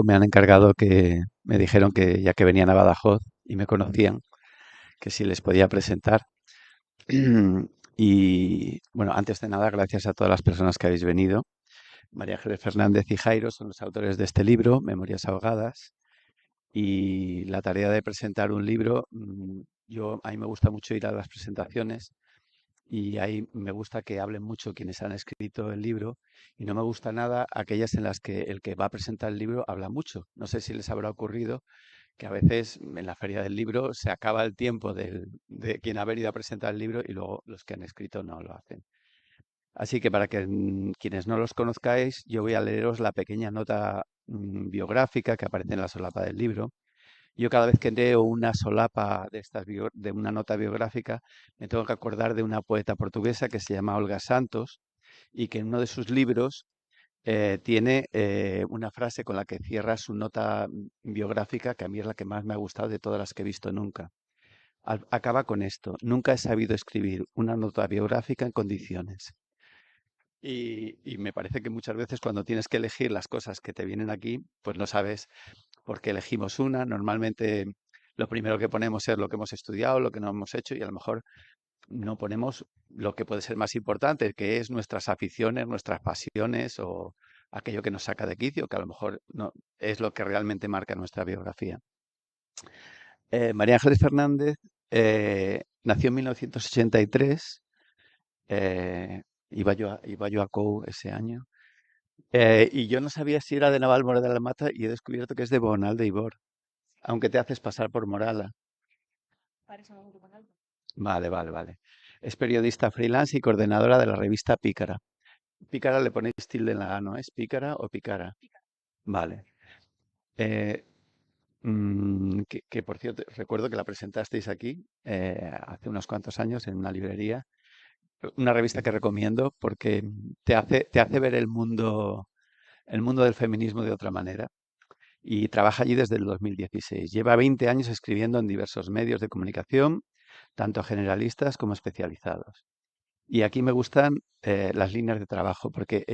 me han encargado que me dijeron que ya que venían a Badajoz y me conocían, que si les podía presentar. Y bueno, antes de nada, gracias a todas las personas que habéis venido. María Ángeles Fernández y Jairo son los autores de este libro, Memorias ahogadas, y la tarea de presentar un libro, a mí me gusta mucho ir a las presentaciones y ahí me gusta que hablen mucho quienes han escrito el libro y no me gusta nada aquellas en las que el que va a presentar el libro habla mucho. No sé si les habrá ocurrido que a veces en la feria del libro se acaba el tiempo de quien ha venido a presentar el libro y luego los que han escrito no lo hacen. Así que para que quienes no los conozcáis, yo voy a leeros la pequeña nota biográfica que aparece en la solapa del libro. Yo cada vez que leo una solapa de una nota biográfica, me tengo que acordar de una poeta portuguesa que se llama Olga Santos y que en uno de sus libros tiene una frase con la que cierra su nota biográfica, que a mí es la que más me ha gustado de todas las que he visto nunca. Acaba con esto: nunca he sabido escribir una nota biográfica en condiciones. Y me parece que muchas veces cuando tienes que elegir las cosas que te vienen aquí, pues no sabes por qué elegimos una. Normalmente lo primero que ponemos es lo que hemos estudiado, lo que no hemos hecho, y a lo mejor no ponemos lo que puede ser más importante, que es nuestras aficiones, nuestras pasiones o aquello que nos saca de quicio, que a lo mejor no es lo que realmente marca nuestra biografía. María Ángeles Fernández nació en 1983, iba yo a COU ese año, y yo no sabía si era de Navalmoral de la Mata y he descubierto que es de Bonal de Ibor, aunque te haces pasar por Morala. Vale, vale, vale. Es periodista freelance y coordinadora de la revista Pícara. Pícara le ponéis tilde en la A, ¿no? ¿Es Pícara o Picara? Vale. Eh, que, por cierto, recuerdo que la presentasteis aquí hace unos cuantos años en una librería, una revista que recomiendo porque te hace ver el mundo del feminismo de otra manera. Y trabaja allí desde el 2016. Lleva 20 años escribiendo en diversos medios de comunicación, tanto generalistas como especializados. Y aquí me gustan las líneas de trabajo, porque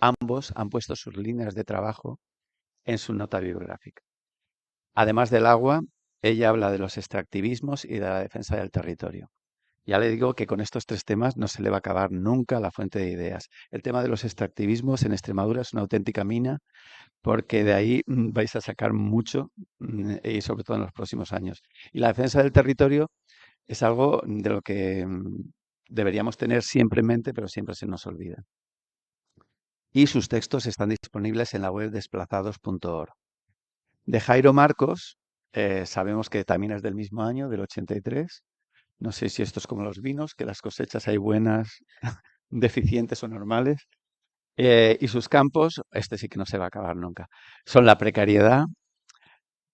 ambos han puesto sus líneas de trabajo en su nota biográfica. Además del agua, ella habla de los extractivismos y de la defensa del territorio. Ya le digo que con estos tres temas no se le va a acabar nunca la fuente de ideas. El tema de los extractivismos en Extremadura es una auténtica mina porque de ahí vais a sacar mucho y sobre todo en los próximos años. Y la defensa del territorio es algo de lo que deberíamos tener siempre en mente, pero siempre se nos olvida. Y sus textos están disponibles en la web desplazados.org. De Jairo Marcos, sabemos que también es del mismo año, del 83. No sé si esto es como los vinos, que las cosechas hay buenas, deficientes o normales. Y sus campos, este sí que no se va a acabar nunca, son la precariedad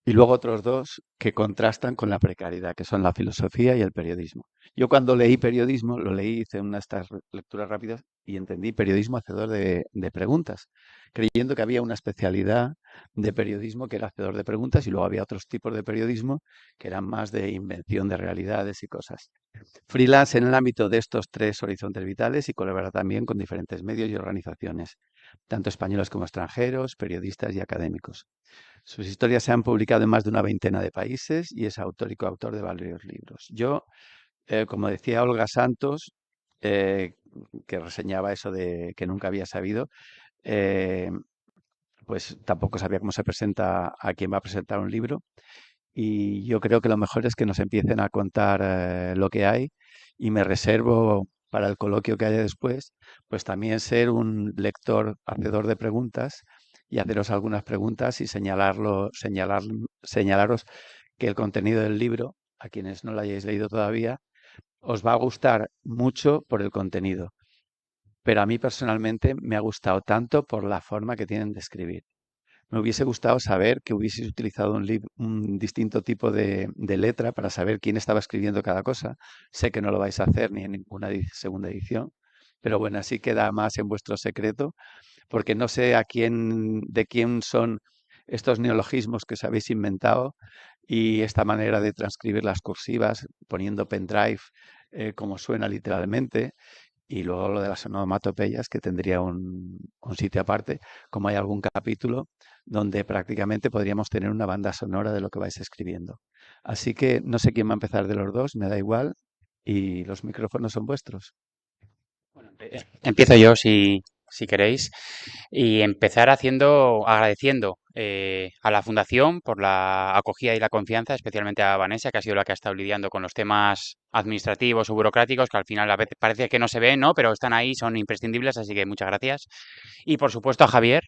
y luego otros dos que contrastan con la precariedad, que son la filosofía y el periodismo. Yo cuando leí periodismo, lo leí, hice una de estas lecturas rápidas y entendí periodismo hacedor de preguntas, creyendo que había una especialidad de periodismo que era hacedor de preguntas y luego había otros tipos de periodismo que eran más de invención de realidades y cosas. Freelance en el ámbito de estos tres horizontes vitales y colabora también con diferentes medios y organizaciones, tanto españoles como extranjeros, periodistas y académicos. Sus historias se han publicado en más de una veintena de países y es autor y coautor de varios libros. Yo, como decía Olga Santos, eh, que reseñaba eso de que nunca había sabido, eh, pues tampoco sabía cómo se presenta a quien va a presentar un libro. Y yo creo que lo mejor es que nos empiecen a contar lo que hay y me reservo para el coloquio que haya después, pues también ser un lector hacedor de preguntas y haceros algunas preguntas y señalaros que el contenido del libro, a quienes no lo hayáis leído todavía, os va a gustar mucho por el contenido. Pero a mí personalmente me ha gustado tanto por la forma que tienen de escribir. Me hubiese gustado saber que hubieseis utilizado un distinto tipo de letra para saber quién estaba escribiendo cada cosa. Sé que no lo vais a hacer ni en ninguna segunda edición, pero bueno, así queda más en vuestro secreto, porque no sé de quién son estos neologismos que os habéis inventado y esta manera de transcribir las cursivas poniendo pendrive como suena literalmente Y luego lo de las onomatopeyas, que tendría un sitio aparte, como hay algún capítulo donde prácticamente podríamos tener una banda sonora de lo que vais escribiendo. Así que no sé quién va a empezar de los dos, me da igual, y los micrófonos son vuestros. Empiezo yo si queréis y empezar agradeciendo a la Fundación por la acogida y la confianza, especialmente a Vanessa, que ha sido la que ha estado lidiando con los temas administrativos o burocráticos, que al final a veces parece que no se ven, ¿no? Pero están ahí, son imprescindibles, así que muchas gracias. Y por supuesto a Javier,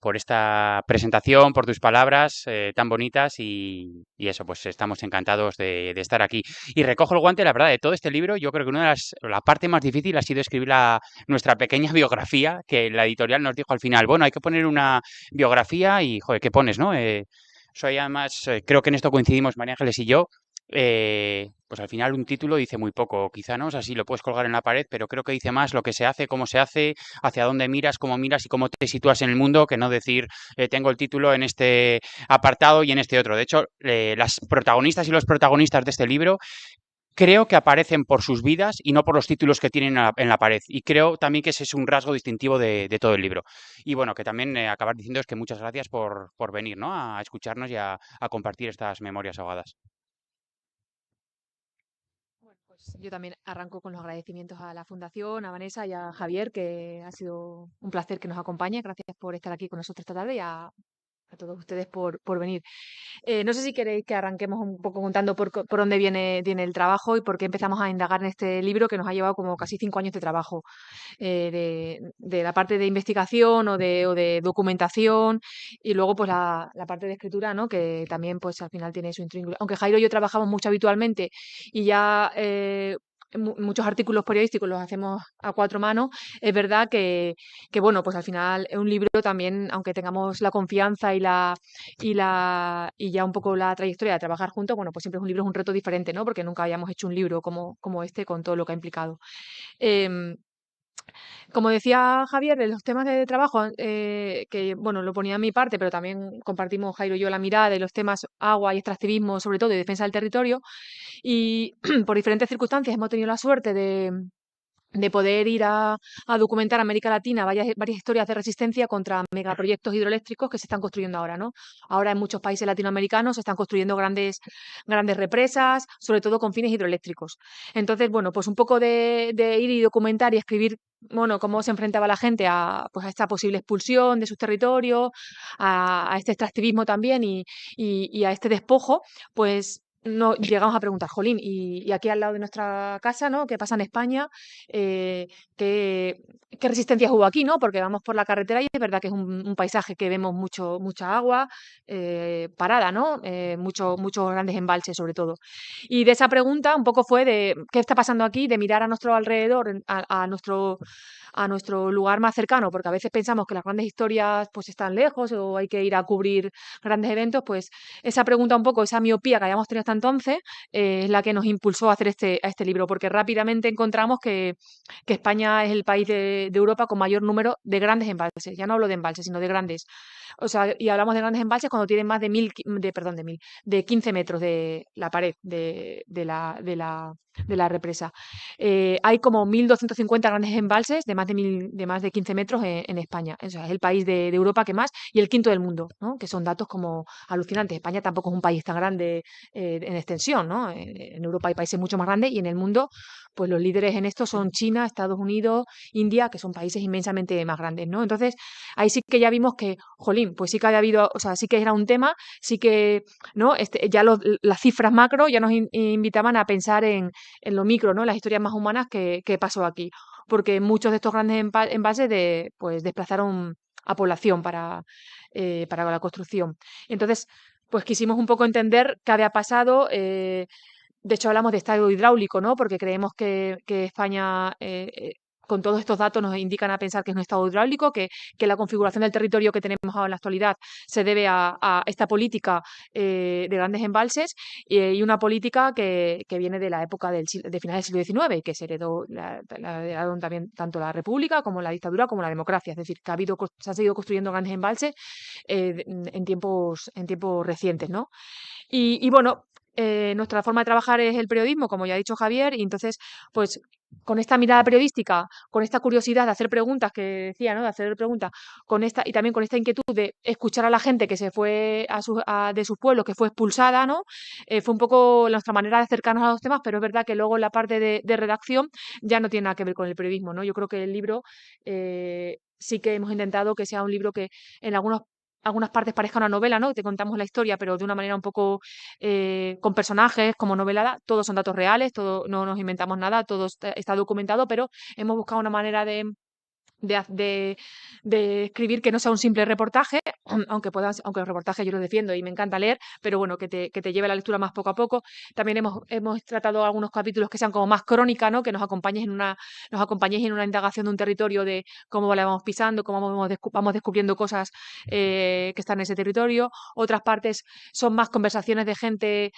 por esta presentación, por tus palabras tan bonitas y eso, pues estamos encantados de estar aquí. Y recojo el guante, la verdad, de todo este libro, yo creo que la parte más difícil ha sido escribir nuestra pequeña biografía, que la editorial nos dijo al final, bueno, hay que poner una biografía y, joder, ¿qué pones, no? Soy además, creo que en esto coincidimos María Ángeles y yo, pues al final un título dice muy poco, quizá no, o sea, sí lo puedes colgar en la pared, pero creo que dice más lo que se hace, cómo se hace, hacia dónde miras, cómo miras y cómo te sitúas en el mundo, que no decir tengo el título en este apartado y en este otro. De hecho, las protagonistas y los protagonistas de este libro creo que aparecen por sus vidas y no por los títulos que tienen en la pared. Y creo también que ese es un rasgo distintivo de todo el libro. Y bueno, que también acabar diciendo es que muchas gracias por venir, ¿no? A escucharnos y a compartir estas memorias ahogadas. Bueno, pues yo también arranco con los agradecimientos a la Fundación, a Vanessa y a Javier, que ha sido un placer que nos acompañe. Gracias por estar aquí con nosotros esta tarde y a todos ustedes por venir. No sé si queréis que arranquemos un poco contando por dónde viene el trabajo y por qué empezamos a indagar en este libro que nos ha llevado como casi 5 años de trabajo, de la parte de investigación o de documentación y luego pues la parte de escritura, ¿no? Que también pues al final tiene su intríngulo. Aunque Jairo y yo trabajamos mucho habitualmente y ya muchos artículos periodísticos los hacemos a cuatro manos, es verdad que bueno, pues al final un libro también, aunque tengamos la confianza y ya un poco la trayectoria de trabajar juntos, bueno, pues siempre es un libro, es un reto diferente, ¿no? Porque nunca habíamos hecho un libro como este con todo lo que ha implicado. Em, Como decía Javier, de los temas de trabajo, que bueno, lo ponía a mi parte, pero también compartimos Jairo y yo la mirada de los temas agua y extractivismo, sobre todo, y defensa del territorio. Y por diferentes circunstancias hemos tenido la suerte de poder ir a documentar América Latina, varias historias de resistencia contra megaproyectos hidroeléctricos que se están construyendo ahora, ¿no? Ahora en muchos países latinoamericanos se están construyendo grandes represas, sobre todo con fines hidroeléctricos. Entonces, bueno, pues un poco de ir y documentar y escribir, bueno, cómo se enfrentaba la gente pues a esta posible expulsión de sus territorios, a este extractivismo también y a este despojo, pues no llegamos a preguntar, Jolín, y aquí al lado de nuestra casa, ¿no? ¿Qué pasa en España? eh, qué, qué resistencias hubo aquí, ¿no? Porque vamos por la carretera y es verdad que es un paisaje que vemos mucha agua parada, ¿no? Muchos grandes embalses sobre todo. Y de esa pregunta un poco fue de qué está pasando aquí, de mirar a nuestro alrededor, a nuestro lugar más cercano, porque a veces pensamos que las grandes historias pues están lejos o hay que ir a cubrir grandes eventos, pues esa pregunta un poco, esa miopía que habíamos tenido hasta entonces, es la que nos impulsó a hacer a este libro, porque rápidamente encontramos que España es el país de Europa con mayor número de grandes embalses. Ya no hablo de embalses, sino de grandes. O sea, y hablamos de grandes embalses cuando tienen más de perdón, de 15 metros de la pared de la represa. Hay como 1.250 grandes embalses de más de 15 metros en España. O sea, es el país de Europa que más y el quinto del mundo, ¿no? Que son datos como alucinantes. España tampoco es un país tan grande en extensión, ¿no? En Europa hay países mucho más grandes y en el mundo, pues los líderes en esto son China, Estados Unidos, India, que son países inmensamente más grandes, ¿no? Entonces, ahí sí que ya vimos que, jolín, pues sí que había habido, o sea, sí que era un tema, sí que, ¿no? Ya las cifras macro ya nos invitaban a pensar en lo micro, ¿no? Las historias más humanas que pasó aquí. Porque muchos de estos grandes envases pues, desplazaron a población para la construcción. Entonces, pues quisimos un poco entender qué había pasado. De hecho, hablamos de estado hidráulico, ¿no? Porque creemos que España, con todos estos datos, nos indican a pensar que es un estado hidráulico, que la configuración del territorio que tenemos ahora en la actualidad se debe a esta política de grandes embalses y una política que viene de la época de finales del siglo XIX y que se heredó, la heredaron también tanto la República como la dictadura como la democracia. Es decir, que se han seguido construyendo grandes embalses en tiempos recientes, ¿no? Y bueno, nuestra forma de trabajar es el periodismo, como ya ha dicho Javier, y entonces, pues con esta mirada periodística, con esta curiosidad de hacer preguntas que decía, ¿no? De hacer preguntas, y también con esta inquietud de escuchar a la gente que se fue de sus pueblos, que fue expulsada, ¿no? Fue un poco nuestra manera de acercarnos a los temas, pero es verdad que luego la parte de redacción ya no tiene nada que ver con el periodismo, ¿no? Yo creo que el libro sí que hemos intentado que sea un libro que en algunas partes parezca una novela, ¿no? Te contamos la historia, pero de una manera un poco con personajes, como novelada. Todos son datos reales, no nos inventamos nada, todo está documentado, pero hemos buscado una manera de escribir que no sea un simple reportaje, aunque el reportaje yo lo defiendo y me encanta leer, pero bueno, que te lleve la lectura más poco a poco. También hemos tratado algunos capítulos que sean como más crónica, ¿no? Que nos acompañéis en una indagación de un territorio, de cómo la vamos pisando, cómo vamos descubriendo cosas que están en ese territorio. Otras partes son más conversaciones de gente.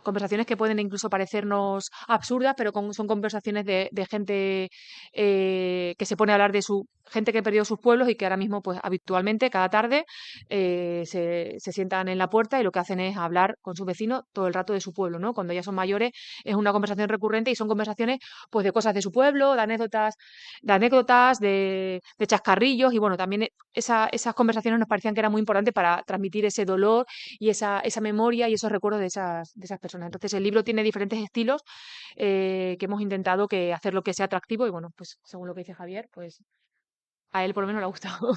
Conversaciones que pueden incluso parecernos absurdas, pero son conversaciones de gente que se pone a hablar de su gente que perdió sus pueblos y que ahora mismo, pues habitualmente, cada tarde, se sientan en la puerta y lo que hacen es hablar con sus vecinos todo el rato de su pueblo, ¿no? Cuando ya son mayores es una conversación recurrente y son conversaciones pues de cosas de su pueblo, de chascarrillos y bueno, también esas conversaciones nos parecían que eran muy importantes para transmitir ese dolor y esa memoria y esos recuerdos de esas personas. Entonces, el libro tiene diferentes estilos que hemos intentado hacerlo que sea atractivo y bueno, pues según lo que dice Javier, pues a él por lo menos le ha gustado.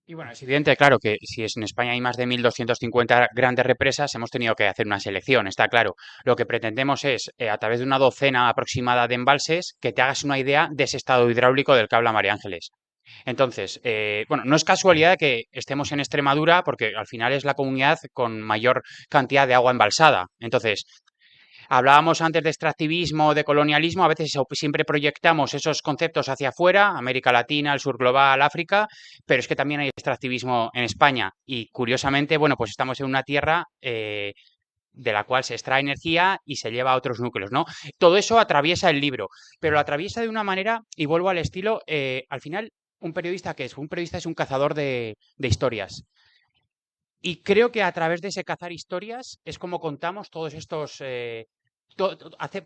Y bueno, es evidente, claro, que si en España hay más de 1.250 grandes represas, hemos tenido que hacer una selección, está claro. Lo que pretendemos es, a través de una docena aproximada de embalses, que te hagas una idea de ese estado hidráulico del que habla María Ángeles. Entonces, bueno, no es casualidad que estemos en Extremadura, porque al final es la comunidad con mayor cantidad de agua embalsada. Entonces, hablábamos antes de extractivismo, de colonialismo, a veces siempre proyectamos esos conceptos hacia afuera, América Latina, el sur global, África, pero es que también hay extractivismo en España y curiosamente, bueno, pues estamos en una tierra de la cual se extrae energía y se lleva a otros núcleos, ¿no? Todo eso atraviesa el libro, pero lo atraviesa de una manera, y vuelvo al estilo, al final, un periodista, ¿qué es? Un periodista es un cazador de historias. Y creo que a través de ese cazar historias es como contamos todos estos,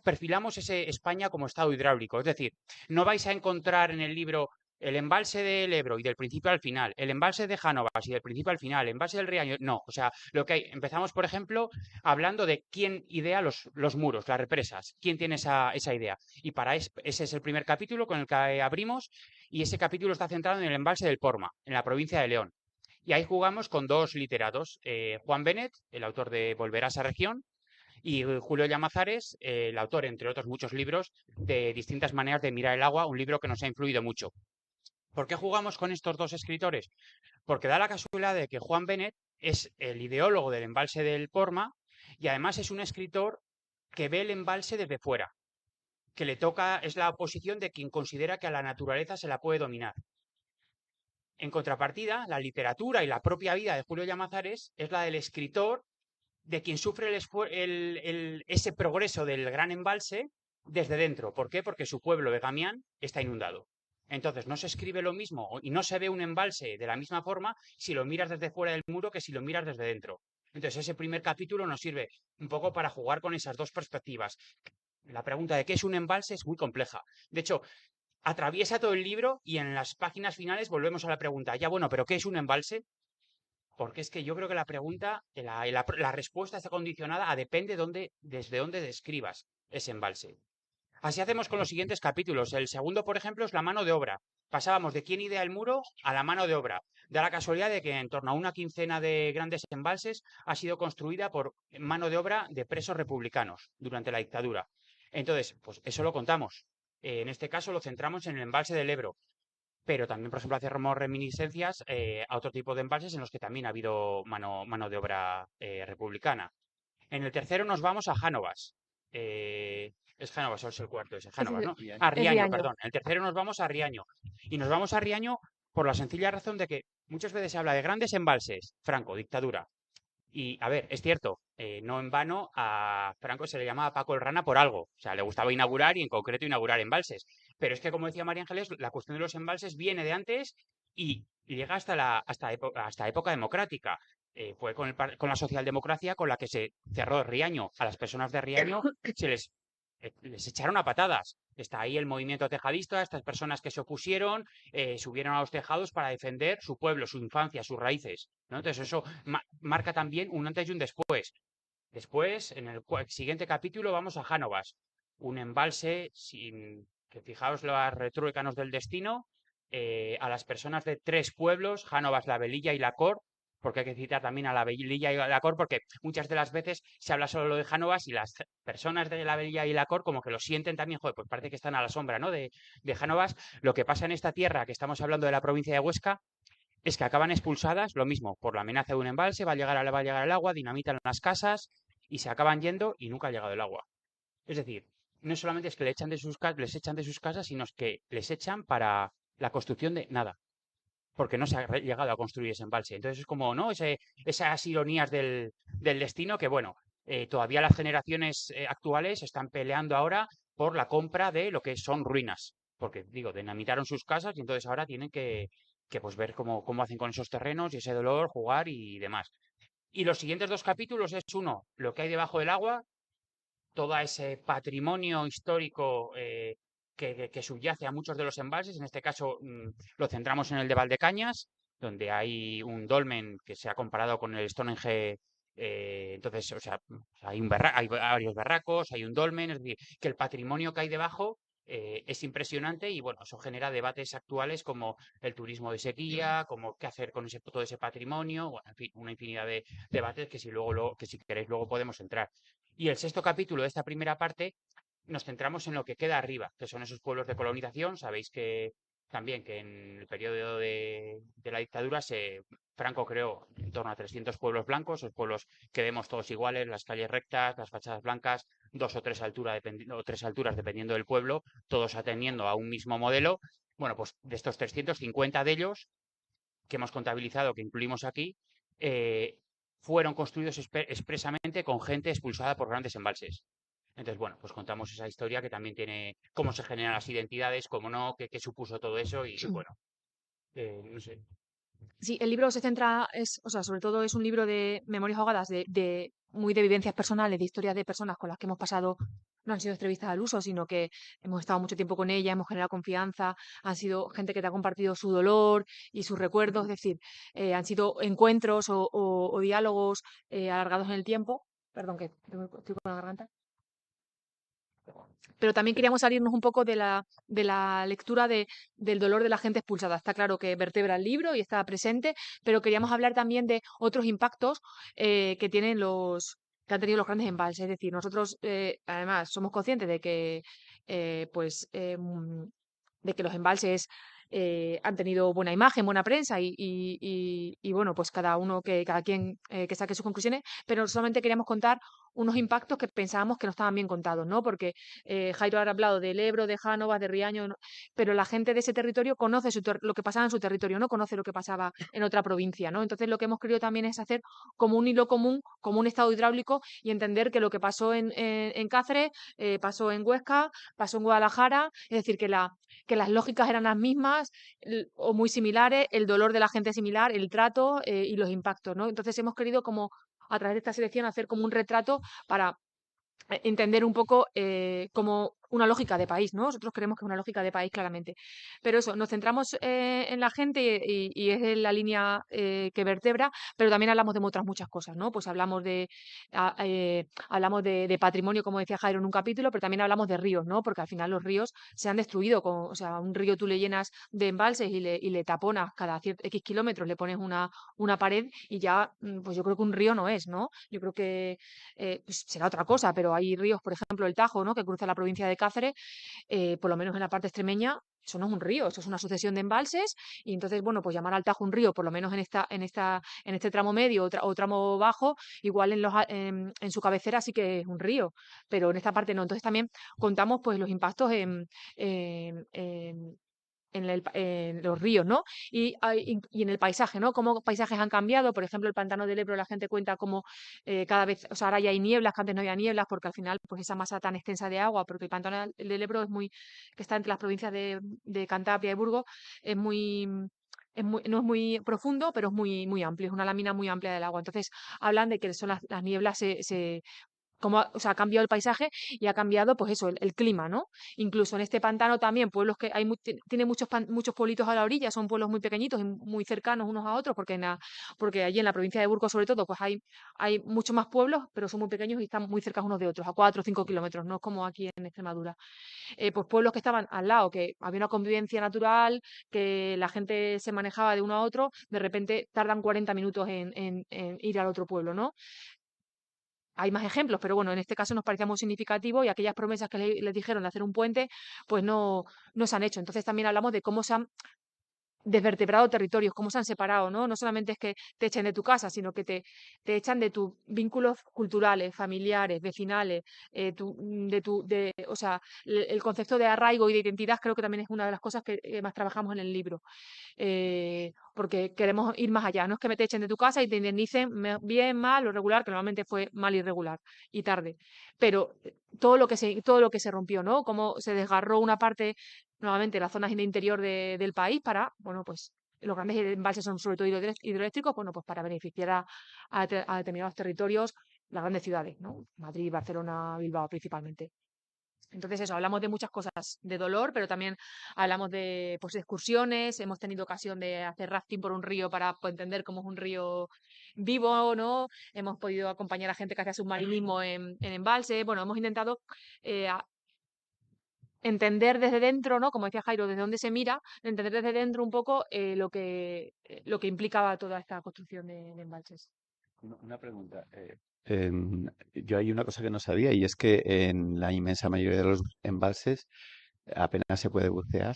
perfilamos ese España como estado hidráulico. Es decir, no vais a encontrar en el libro el embalse del Ebro y del principio al final, el embalse de Jánovas y del principio al final, el embalse del Riaño. No, o sea, lo que hay, empezamos, por ejemplo, hablando de quién idea los muros, las represas, quién tiene esa idea. Y ese es el primer capítulo con el que abrimos, y ese capítulo está centrado en el embalse del Porma, en la provincia de León. Y ahí jugamos con dos literatos, Juan Benet, el autor de Volver a esa región, y Julio Llamazares, el autor, entre otros muchos libros, de distintas maneras de mirar el agua, un libro que nos ha influido mucho. ¿Por qué jugamos con estos dos escritores? Porque da la casualidad de que Juan Benet es el ideólogo del embalse del Porma y además es un escritor que ve el embalse desde fuera, que le toca, es la oposición de quien considera que a la naturaleza se la puede dominar. En contrapartida, la literatura y la propia vida de Julio Llamazares es la del escritor de quien sufre ese progreso del gran embalse desde dentro. ¿Por qué? Porque su pueblo de Gamián está inundado. Entonces no se escribe lo mismo y no se ve un embalse de la misma forma si lo miras desde fuera del muro que si lo miras desde dentro. Entonces ese primer capítulo nos sirve un poco para jugar con esas dos perspectivas. La pregunta de qué es un embalse es muy compleja. De hecho, atraviesa todo el libro y en las páginas finales volvemos a la pregunta, ya bueno, pero ¿qué es un embalse? Porque es que yo creo que la pregunta, la respuesta está condicionada a depende desde dónde describas ese embalse. Así hacemos con los siguientes capítulos. El segundo, por ejemplo, es la mano de obra. Pasábamos de quién idea el muro a la mano de obra. Da la casualidad de que en torno a una quincena de grandes embalses ha sido construida por mano de obra de presos republicanos durante la dictadura. Entonces, pues eso lo contamos. En este caso lo centramos en el embalse del Ebro, pero también, por ejemplo, hacemos reminiscencias a otro tipo de embalses en los que también ha habido mano de obra republicana. En el tercero nos vamos a Jánovas. Es Jánovas o es el cuarto, es Jánovas, ¿no? Riaño. A Es Riaño, Riaño. perdón. En el tercero nos vamos a Riaño. Y nos vamos a Riaño por la sencilla razón de que muchas veces se habla de grandes embalses, Franco, dictadura. Y, a ver, es cierto, no en vano a Franco se le llamaba Paco el Rana por algo. O sea, le gustaba inaugurar y en concreto inaugurar embalses. Pero es que, como decía María Ángeles, la cuestión de los embalses viene de antes y llega hasta época democrática. fue con la socialdemocracia con la que se cerró Riaño. A las personas de Riaño les echaron a patadas. Está ahí el movimiento tejadista, estas personas que se opusieron, subieron a los tejados para defender su pueblo, su infancia, sus raíces, ¿no? Entonces eso marca también un antes y un después. Después, en el siguiente capítulo, vamos a Jánovas, un embalse que fijaos los retruécanos del destino, a las personas de 3 pueblos, Jánovas, La Velilla y La Cor, porque hay que citar también a La Velilla y La Cor, porque muchas de las veces se habla solo de Jánovas y las personas de La Velilla y La Cor como que lo sienten también, joder, pues parece que están a la sombra, ¿no? de Jánovas. Lo que pasa en esta tierra, que estamos hablando de la provincia de Huesca, es que acaban expulsadas, lo mismo, por la amenaza de un embalse, va a llegar el agua, dinamitan las casas y se acaban yendo y nunca ha llegado el agua. Es decir, no solamente es que les echan de sus casas, sino es que les echan para la construcción de nada, porque no se ha llegado a construir ese embalse. Entonces es como, ¿no? Esas ironías del destino que, bueno, todavía las generaciones actuales están peleando ahora por la compra de lo que son ruinas, porque, digo, dinamitaron sus casas y entonces ahora tienen que pues, ver cómo hacen con esos terrenos y ese dolor, jugar y demás. Y los siguientes 2 capítulos es uno, lo que hay debajo del agua, todo ese patrimonio histórico que subyace a muchos de los embalses. En este caso lo centramos en el de Valdecañas, donde hay un dolmen que se ha comparado con el Stonehenge. Entonces, o sea, hay varios barracos, hay un dolmen, es decir, que el patrimonio que hay debajo es impresionante y bueno, eso genera debates actuales como el turismo de sequía, como qué hacer con todo ese patrimonio, bueno, en fin, una infinidad de debates que que si queréis luego podemos entrar. Y el sexto capítulo de esta primera parte nos centramos en lo que queda arriba, que son esos pueblos de colonización. Sabéis que también que en el periodo de la dictadura Franco creó en torno a 300 pueblos blancos, esos pueblos que vemos todos iguales, las calles rectas, las fachadas blancas, 2 o 3 alturas dependiendo del pueblo, todos atendiendo a un mismo modelo. Bueno, pues de estos 350 de ellos que hemos contabilizado, que incluimos aquí, eh, fueron construidos expresamente con gente expulsada por grandes embalses. Entonces, bueno, pues contamos esa historia que también tiene cómo se generan las identidades, cómo no, qué supuso todo eso y bueno, no sé. Sí, el libro se centra, o sea, sobre todo es un libro de memorias ahogadas, muy de vivencias personales, de historias de personas con las que hemos pasado, no han sido entrevistas al uso, sino que hemos estado mucho tiempo con ellas, hemos generado confianza, han sido gente que te ha compartido su dolor y sus recuerdos, es decir, han sido encuentros o diálogos alargados en el tiempo. Perdón, que estoy con la garganta. Pero también queríamos salirnos un poco de la lectura del dolor de la gente expulsada. Está claro que vertebra el libro y está presente, pero queríamos hablar también de otros impactos que han tenido los grandes embalses. Es decir, nosotros además somos conscientes de que los embalses han tenido buena imagen, buena prensa y, bueno, pues cada quien que saque sus conclusiones, pero solamente queríamos contar unos impactos que pensábamos que no estaban bien contados, ¿no? Porque Jairo ha hablado del Ebro, de Jánovas, de Riaño, ¿no? Pero la gente de ese territorio conoce lo que pasaba en su territorio, no conoce lo que pasaba en otra provincia, ¿no? Entonces lo que hemos querido también es hacer como un hilo común, como un estado hidráulico y entender que lo que pasó en Cáceres, pasó en Huesca, pasó en Guadalajara, es decir, que las lógicas eran las mismas o muy similares, el dolor de la gente es similar, el trato y los impactos, ¿no? Entonces hemos querido como a través de esta selección hacer como un retrato para entender un poco como una lógica de país, ¿no? Nosotros creemos que es una lógica de país claramente. Pero eso, nos centramos en la gente y es la línea que vertebra, pero también hablamos de otras muchas cosas, ¿no? Pues hablamos de patrimonio, como decía Jairo en un capítulo, pero también hablamos de ríos, ¿no? Porque al final los ríos se han destruido, o sea, un río tú le llenas de embalses y le taponas cada X kilómetros, le pones una pared y ya, pues yo creo que un río no es, ¿no? Yo creo que pues será otra cosa, pero hay ríos, por ejemplo, el Tajo, ¿no? Que cruza la provincia de Cáceres, por lo menos en la parte extremeña, eso no es un río, eso es una sucesión de embalses, y entonces, bueno, pues llamar al Tajo un río, por lo menos en este tramo medio o tramo bajo, igual en su cabecera sí que es un río, pero en esta parte no. Entonces también contamos pues los impactos en, en- en los ríos, ¿no? Y en el paisaje, ¿no? Cómo paisajes han cambiado. Por ejemplo, el pantano del Ebro, la gente cuenta cómo cada vez, o sea, ahora ya hay nieblas, que antes no había nieblas, porque al final, pues esa masa tan extensa de agua, porque el pantano del Ebro que está entre las provincias de Cantabria y Burgos, es muy no es muy profundo, pero es muy amplio, es una lámina muy amplia del agua. Entonces, hablan de que son las nieblas como o sea, ha cambiado el paisaje y ha cambiado, pues eso, el clima, ¿no? Incluso en este pantano también, pueblos que hay tiene muchos pueblitos a la orilla, son pueblos muy pequeñitos y muy cercanos unos a otros, porque allí en la provincia de Burgos, sobre todo, pues hay muchos más pueblos, pero son muy pequeños y están muy cercanos unos de otros, a 4 o 5 kilómetros, no es como aquí en Extremadura. Pues pueblos que estaban al lado, que había una convivencia natural, que la gente se manejaba de uno a otro, de repente tardan 40 minutos en ir al otro pueblo, ¿no? Hay más ejemplos, pero bueno, en este caso nos parecía muy significativo y aquellas promesas que les dijeron de hacer un puente, pues no se han hecho. Entonces también hablamos de cómo se han desvertebrado territorios, cómo se han separado, ¿no? No solamente es que te echen de tu casa, sino que te echan de tus vínculos culturales, familiares, vecinales, o sea, el concepto de arraigo y de identidad creo que también es una de las cosas que más trabajamos en el libro, porque queremos ir más allá. No es que me te echen de tu casa y te indemnicen bien, mal o regular, que normalmente fue mal y regular y tarde, pero todo lo que se rompió, ¿no? Cómo se desgarró una parte, nuevamente, las zonas de interior del país para, bueno, pues los grandes embalses son sobre todo hidroeléctricos, bueno, pues para beneficiar a determinados territorios, las grandes ciudades, ¿no? Madrid, Barcelona, Bilbao principalmente. Entonces eso, hablamos de muchas cosas de dolor, pero también hablamos de, pues, de excursiones, hemos tenido ocasión de hacer rafting por un río para, pues, entender cómo es un río vivo, ¿no? Hemos podido acompañar a gente que hace submarinismo en embalse. Bueno, hemos intentado entender desde dentro, ¿no? Como decía Jairo, desde dónde se mira, entender desde dentro un poco lo que implicaba toda esta construcción de embalses. Una pregunta. Yo hay una cosa que no sabía y es que en la inmensa mayoría de los embalses apenas se puede bucear.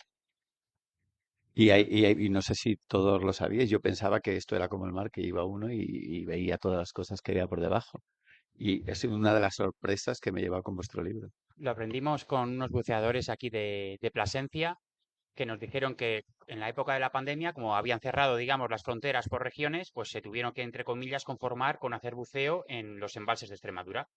Y no sé si todos lo sabíais. Yo pensaba que esto era como el mar, que iba uno y veía todas las cosas que había por debajo. Y es una de las sorpresas que me lleva con vuestro libro. Lo aprendimos con unos buceadores aquí de Plasencia que nos dijeron que en la época de la pandemia, como habían cerrado, digamos, las fronteras por regiones, pues se tuvieron que, entre comillas, conformar con hacer buceo en los embalses de Extremadura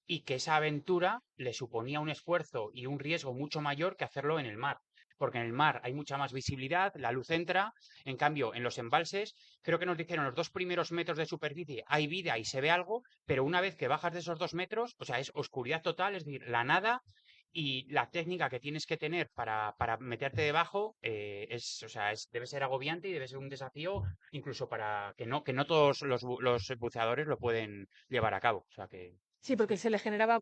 y que esa aventura le suponía un esfuerzo y un riesgo mucho mayor que hacerlo en el mar. Porque en el mar hay mucha más visibilidad, la luz entra, en cambio en los embalses, creo que nos dijeron los 2 primeros metros de superficie hay vida y se ve algo, pero una vez que bajas de esos 2 metros, o sea, es oscuridad total, es decir, la nada y la técnica que tienes que tener para meterte debajo o sea, debe ser agobiante y debe ser un desafío incluso para que no todos los buceadores lo pueden llevar a cabo. O sea que Sí, porque se le genera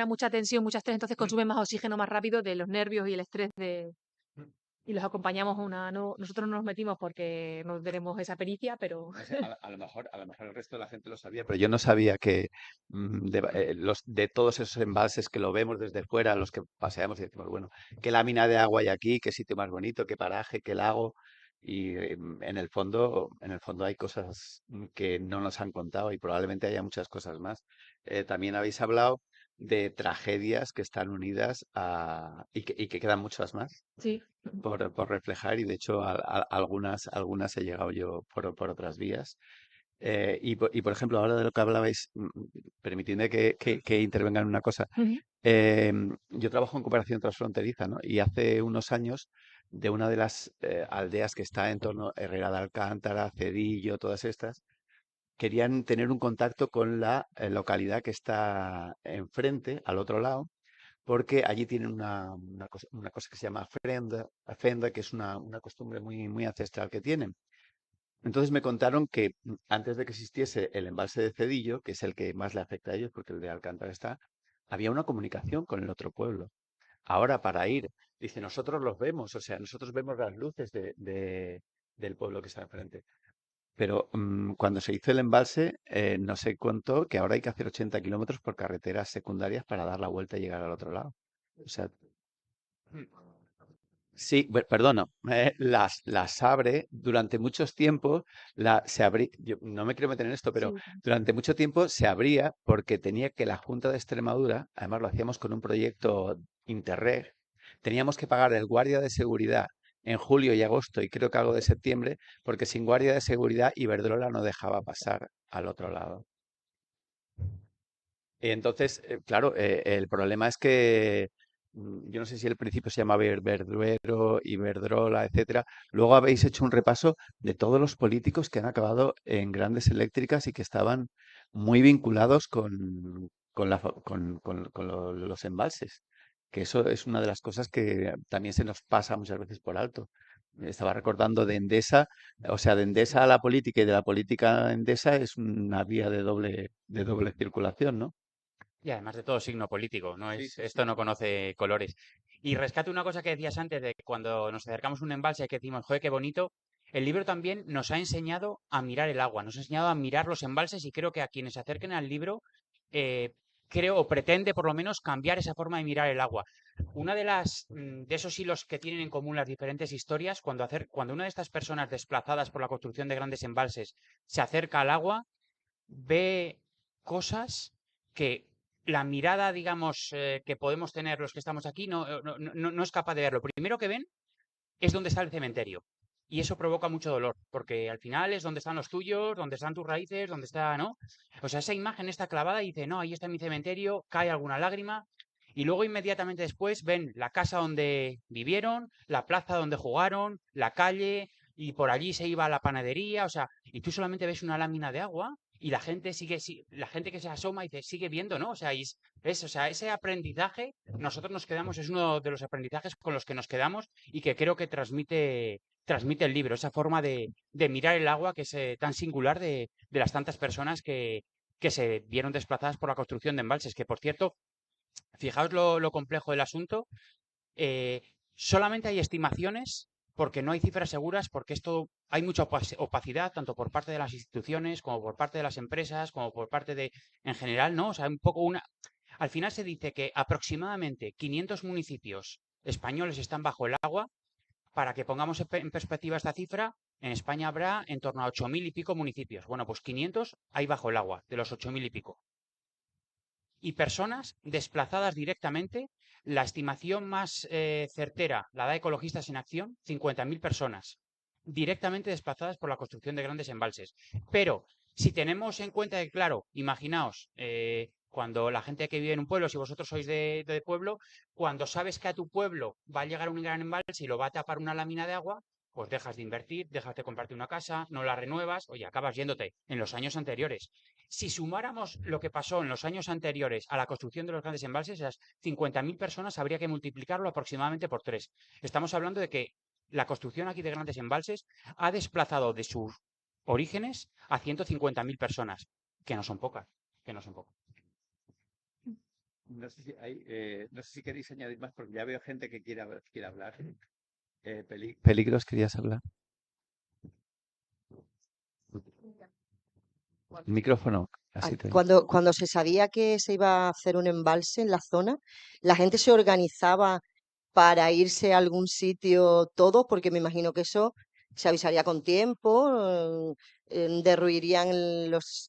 mucha tensión, mucha estrés, entonces consume más oxígeno más rápido de los nervios y el estrés y los acompañamos no, nosotros no nos metimos porque no tenemos esa pericia, pero No sé, a lo mejor el resto de la gente lo sabía, pero yo no sabía que de todos esos embalses que lo vemos desde fuera, los que paseamos y decimos, bueno, qué lámina de agua hay aquí, qué sitio más bonito, qué paraje, qué lago. Y en el fondo hay cosas que no nos han contado y probablemente haya muchas cosas más. También habéis hablado de tragedias que están unidas y que quedan muchas más sí. por reflejar y de hecho algunas he llegado yo por otras vías. Y por ejemplo, ahora de lo que hablabais, permitidme que intervenga en una cosa. Ujú. Yo trabajo en cooperación transfronteriza, ¿no? Y hace unos años de una de las aldeas que está en torno a Herrera de Alcántara, Cedillo, todas estas, querían tener un contacto con la localidad que está enfrente, al otro lado, porque allí tienen una cosa que se llama fenda, que es una costumbre muy ancestral que tienen. Entonces me contaron que antes de que existiese el embalse de Cedillo, que es el que más le afecta a ellos, porque el de Alcántara está, había una comunicación con el otro pueblo. Ahora para ir, dice, nosotros los vemos, o sea, nosotros vemos las luces del pueblo que está enfrente. Pero cuando se hizo el embalse, no se contó que ahora hay que hacer 80 kilómetros por carreteras secundarias para dar la vuelta y llegar al otro lado. O sea, sí, perdono, las abre durante muchos tiempos, yo no me quiero meter en esto, pero Sí. durante mucho tiempo se abría porque tenía que la Junta de Extremadura, además lo hacíamos con un proyecto Interreg, teníamos que pagar el guardia de seguridad en julio y agosto y creo que algo de septiembre, porque sin guardia de seguridad Iberdrola no dejaba pasar al otro lado. Y entonces, claro, el problema es que yo no sé si el principio se llama Verduero, Iberdrola, etcétera. Luego habéis hecho un repaso de todos los políticos que han acabado en grandes eléctricas y que estaban muy vinculados con los embalses. Que eso es una de las cosas que también se nos pasa muchas veces por alto. Estaba recordando de Endesa, o sea, de Endesa a la política y de la política a Endesa es una vía de doble circulación, ¿no? Y además de todo signo político, Sí, sí, sí. esto no conoce colores. Y rescato una cosa que decías antes de que cuando nos acercamos a un embalse que decimos, joder, qué bonito. El libro también nos ha enseñado a mirar el agua, nos ha enseñado a mirar los embalses y creo que a quienes se acerquen al libro, eh, creo o pretende por lo menos cambiar esa forma de mirar el agua. Una de esos hilos que tienen en común las diferentes historias, cuando una de estas personas desplazadas por la construcción de grandes embalses se acerca al agua, ve cosas que la mirada, digamos, que podemos tener los que estamos aquí no es capaz de ver. Lo primero que ven es donde está el cementerio. Y eso provoca mucho dolor, porque al final es donde están los tuyos, donde están tus raíces, donde está, ¿no? O sea, esa imagen está clavada y dice, no, ahí está mi cementerio, cae alguna lágrima. Y luego inmediatamente después ven la casa donde vivieron, la plaza donde jugaron, la calle, y por allí se iba a la panadería, o sea, y tú solamente ves una lámina de agua y la gente la gente que se asoma y te sigue viendo, ¿no? O sea, o sea, ese aprendizaje, nosotros nos quedamos, es uno de los aprendizajes con los que nos quedamos y que creo que transmite el libro, esa forma de mirar el agua que es tan singular de las tantas personas que se vieron desplazadas por la construcción de embalses, que por cierto, fijaos lo complejo del asunto, eh, solamente hay estimaciones porque no hay cifras seguras, porque esto hay mucha opacidad, tanto por parte de las instituciones, como por parte de las empresas, como por parte de, en general, ¿no? O sea, un poco al final se dice que aproximadamente 500 municipios españoles están bajo el agua. Para que pongamos en perspectiva esta cifra, en España habrá en torno a 8.000 y pico municipios. Bueno, pues 500 hay bajo el agua, de los 8.000 y pico. Y personas desplazadas directamente, la estimación más certera la da Ecologistas en Acción, 50.000 personas directamente desplazadas por la construcción de grandes embalses. Pero si tenemos en cuenta que, claro, imaginaos, cuando la gente que vive en un pueblo, si vosotros sois de pueblo, cuando sabes que a tu pueblo va a llegar un gran embalse y lo va a tapar una lámina de agua, pues dejas de invertir, dejas de comprarte una casa, no la renuevas, oye, acabas yéndote en los años anteriores. Si sumáramos lo que pasó en los años anteriores a la construcción de los grandes embalses, esas 50.000 personas habría que multiplicarlo aproximadamente por 3. Estamos hablando de que la construcción aquí de grandes embalses ha desplazado de sus orígenes a 150.000 personas, que no son pocas, que no son pocas. No sé si queréis añadir más, porque ya veo gente que quiere hablar. Peligros, ¿querías hablar? Micrófono, así te. Cuando se sabía que se iba a hacer un embalse en la zona, la gente se organizaba para irse a algún sitio todos, porque me imagino que eso se avisaría con tiempo, derruirían los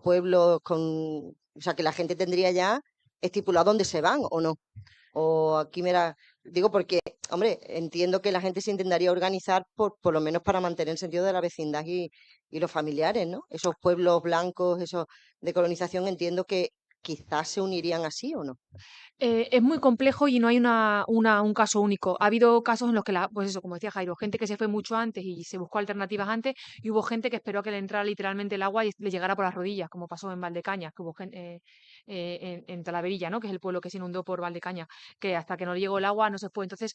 pueblos o sea, que la gente tendría ya estipulado dónde se van o no. O aquí digo porque, hombre, entiendo que la gente se intentaría organizar por lo menos para mantener el sentido de la vecindad y los familiares, ¿no? Esos pueblos blancos, esos de colonización, entiendo que quizás se unirían así o no. Es muy complejo y no hay un caso único. Ha habido casos en los que, pues eso, como decía Jairo, gente que se fue mucho antes y se buscó alternativas antes, y hubo gente que esperó a que le entrara literalmente el agua y le llegara por las rodillas, como pasó en Valdecañas, que hubo gente en Talaverilla, ¿no? Que es el pueblo que se inundó por Valdecañas, que hasta que no le llegó el agua no se fue. Entonces,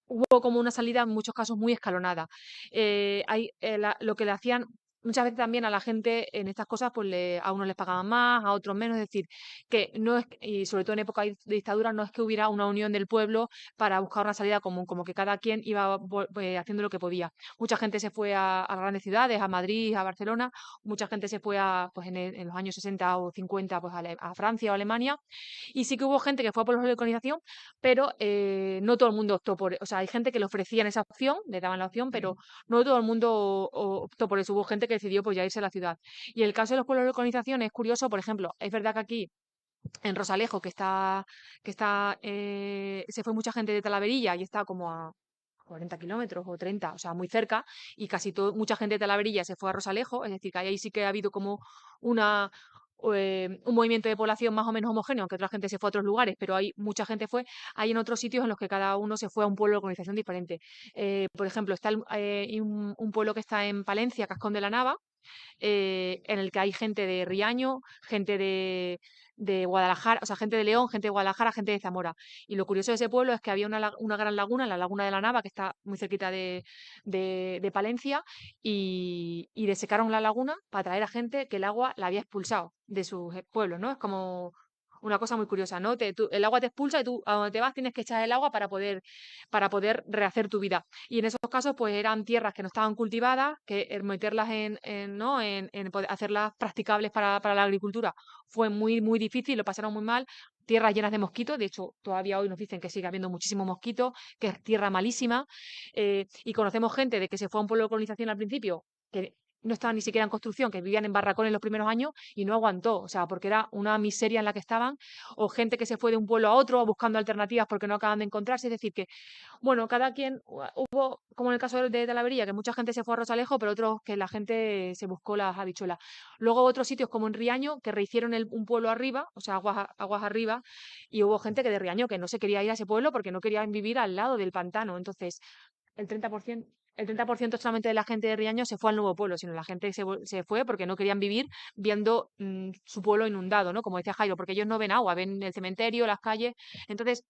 hubo como una salida en muchos casos muy escalonada. Lo que le hacían muchas veces también a la gente en estas cosas, pues a unos les pagaban más, a otros menos. Es decir, que no es, y sobre todo en época de dictadura, no es que hubiera una unión del pueblo para buscar una salida común, como que cada quien iba haciendo lo que podía. Mucha gente se fue a las grandes ciudades, a Madrid, a Barcelona, mucha gente se fue pues en los años 60 o 50 pues a Francia o Alemania, y sí que hubo gente que fue por la colonización, pero no todo el mundo optó por, o sea, hay gente que le ofrecían esa opción, le daban la opción, pero no todo el mundo optó por eso. Hubo gente que decidió pues ya irse a la ciudad. Y el caso de los pueblos de colonización es curioso. Por ejemplo, es verdad que aquí en Rosalejo, se fue mucha gente de Talaverilla y está como a 40 kilómetros o 30, o sea, muy cerca, y mucha gente de Talaverilla se fue a Rosalejo. Es decir, que ahí sí que ha habido como una, un movimiento de población más o menos homogéneo, aunque otra gente se fue a otros lugares, pero hay mucha gente fue, hay en otros sitios en los que cada uno se fue a un pueblo de organización diferente. Por ejemplo, está un pueblo que está en Palencia, Cascón de la Nava, en el que hay gente de Riaño, gente de Guadalajara, o sea, gente de León, gente de Guadalajara, gente de Zamora. Y lo curioso de ese pueblo es que había una gran laguna, la Laguna de la Nava, que está muy cerquita de Palencia, y desecaron la laguna para traer a gente que el agua la había expulsado de sus pueblos, ¿no? Es como una cosa muy curiosa, ¿no? El agua te expulsa y tú a donde te vas tienes que echar el agua para poder rehacer tu vida. Y en esos casos, pues eran tierras que no estaban cultivadas, que meterlas ¿no? en hacerlas practicables para la agricultura fue muy, muy difícil, lo pasaron muy mal. Tierras llenas de mosquitos, de hecho, todavía hoy nos dicen que sigue habiendo muchísimos mosquitos, que es tierra malísima. Y conocemos gente de que se fue a un pueblo de colonización al principio, que no estaban ni siquiera en construcción, que vivían en barracones los primeros años y no aguantó, o sea, porque era una miseria en la que estaban, o gente que se fue de un pueblo a otro buscando alternativas porque no acaban de encontrarse, es decir, que bueno, cada quien, hubo, como en el caso de Talaverilla, que mucha gente se fue a Rosalejo, pero otros que la gente se buscó las habichuelas. Luego otros sitios como en Riaño, que rehicieron un pueblo arriba, o sea, aguas arriba, y hubo gente que de Riaño que no se quería ir a ese pueblo porque no querían vivir al lado del pantano. Entonces, el 30%, el 30% solamente de la gente de Riaño se fue al nuevo pueblo, sino la gente se fue porque no querían vivir viendo su pueblo inundado, ¿no? Como decía Jairo, porque ellos no ven agua, ven el cementerio, las calles. Entonces,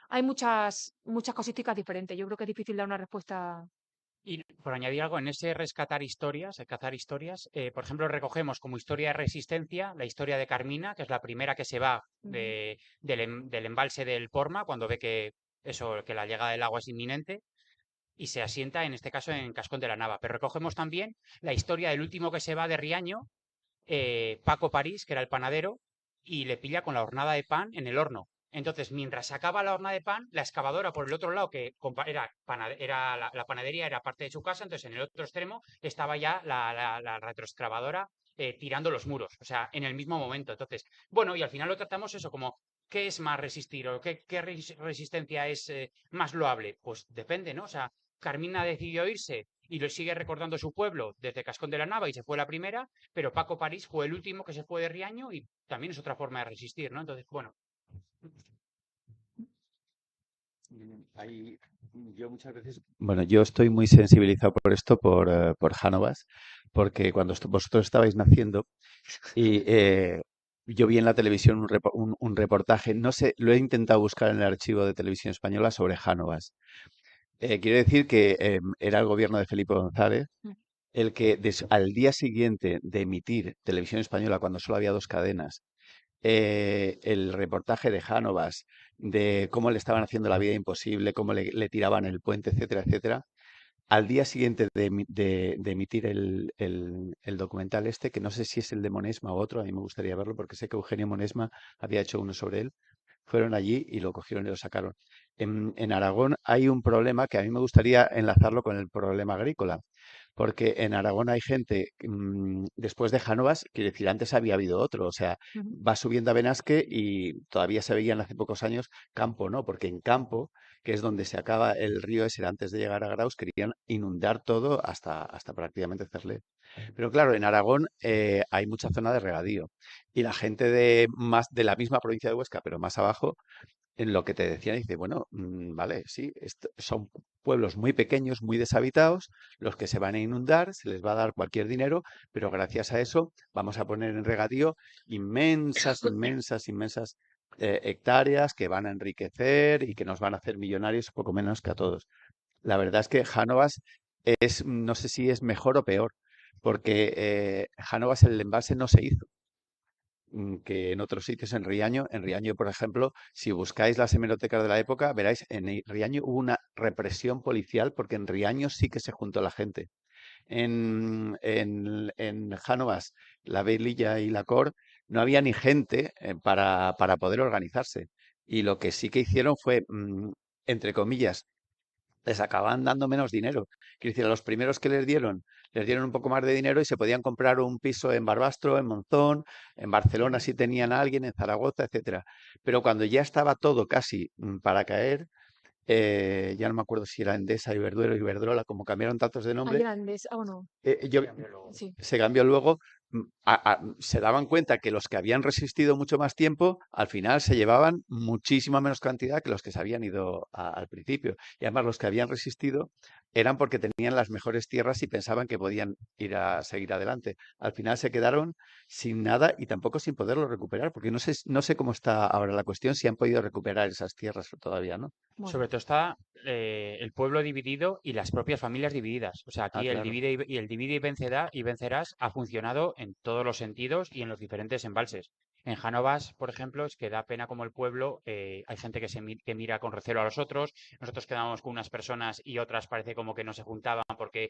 hay muchas cositas diferentes. Yo creo que es difícil dar una respuesta. Y por añadir algo, en ese rescatar historias, cazar historias, por ejemplo, recogemos como historia de resistencia la historia de Carmina, que es la primera que se va Ujú. del embalse del Porma cuando ve que eso, que la llegada del agua es inminente y se asienta, en este caso, en Cascón de la Nava. Pero recogemos también la historia del último que se va de Riaño, Paco París, que era el panadero, y le pilla con la hornada de pan en el horno. Entonces, mientras sacaba la hornada de pan, la excavadora por el otro lado, que era la panadería, era parte de su casa, entonces en el otro extremo estaba ya la retroexcavadora tirando los muros, o sea, en el mismo momento. Entonces, bueno, y al final lo tratamos eso como, ¿qué es más resistir o qué resistencia es más loable? Pues depende, ¿no? O sea, Carmina decidió irse y lo sigue recordando su pueblo desde Cascón de la Nava y se fue la primera, pero Paco París fue el último que se fue de Riaño y también es otra forma de resistir, ¿no? Entonces, bueno, Ahí, yo muchas veces, bueno, yo estoy muy sensibilizado por esto, por Jánovas, porque cuando vosotros estabais naciendo y yo vi en la televisión un reportaje, no sé, lo he intentado buscar en el archivo de televisión española sobre Jánovas. Quiero decir que era el gobierno de Felipe González Mm. el que al día siguiente de emitir televisión española, cuando solo había dos cadenas, el reportaje de Jánovas, de cómo le estaban haciendo la vida imposible, cómo le tiraban el puente, etcétera, etcétera. Al día siguiente de emitir el documental este, que no sé si es el de Monesma o otro, a mí me gustaría verlo porque sé que Eugenio Monesma había hecho uno sobre él, fueron allí y lo cogieron y lo sacaron. En Aragón hay un problema que a mí me gustaría enlazarlo con el problema agrícola, porque en Aragón hay gente, después de Jánovas, quiero decir, antes había habido otro, o sea, Ujú. va subiendo a Benasque y todavía se veían hace pocos años campo, ¿no? Porque en campo, que es donde se acaba el río ese antes de llegar a Graus, querían inundar todo hasta prácticamente hacerle. Pero claro, en Aragón hay mucha zona de regadío y la gente de la misma provincia de Huesca, pero más abajo, en lo que te decían, dice, bueno, vale, sí, son pueblos muy pequeños, muy deshabitados, los que se van a inundar, se les va a dar cualquier dinero, pero gracias a eso vamos a poner en regadío inmensas, inmensas, inmensas hectáreas que van a enriquecer y que nos van a hacer millonarios poco menos que a todos. La verdad es que Jánovas es, no sé si es mejor o peor, porque Jánovas el embalse no se hizo que en otros sitios en Riaño, por ejemplo, si buscáis las hemerotecas de la época, veréis, en Riaño hubo una represión policial porque en Riaño sí que se juntó la gente. En Jánovas, la Velilla y la Cor, no había ni gente para poder organizarse. Y lo que sí que hicieron fue, entre comillas, les acababan dando menos dinero. Quiero decir, a los primeros que les dieron un poco más de dinero y se podían comprar un piso en Barbastro, en Monzón, en Barcelona si tenían a alguien, en Zaragoza, etcétera. Pero cuando ya estaba todo casi para caer, ya no me acuerdo si era Endesa, Iberdrola, como cambiaron tantos de Hay nombre, grandes. Ah, bueno, yo cambió luego. sí. se cambió luego, se daban cuenta que los que habían resistido mucho más tiempo, al final se llevaban muchísima menos cantidad que los que se habían ido al principio. Y además los que habían resistido eran porque tenían las mejores tierras y pensaban que podían ir a seguir adelante. Al final se quedaron sin nada y tampoco sin poderlo recuperar, porque no sé cómo está ahora la cuestión, si han podido recuperar esas tierras todavía, ¿no? Bueno, Sobre todo está el pueblo dividido y las propias familias divididas. O sea, Ah, aquí claro. el divide y vencerás ha funcionado en todos los sentidos y en los diferentes embalses. En Jánovas, por ejemplo, es que da pena como el pueblo, hay gente que mira con recelo a los otros. Nosotros quedamos con unas personas y otras parece como que no se juntaban porque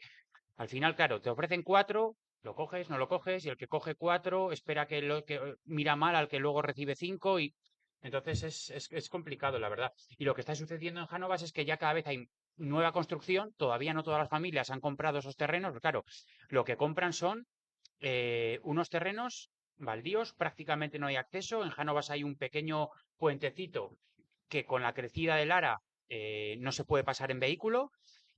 al final, claro, te ofrecen cuatro, lo coges, no lo coges, y el que coge cuatro espera que mira mal al que luego recibe cinco y entonces es complicado, la verdad. Y lo que está sucediendo en Jánovas es que ya cada vez hay nueva construcción, todavía no todas las familias han comprado esos terrenos, pero claro, lo que compran son unos terrenos baldíos, prácticamente no hay acceso. En Jánovas hay un pequeño puentecito que con la crecida del Ara no se puede pasar en vehículo.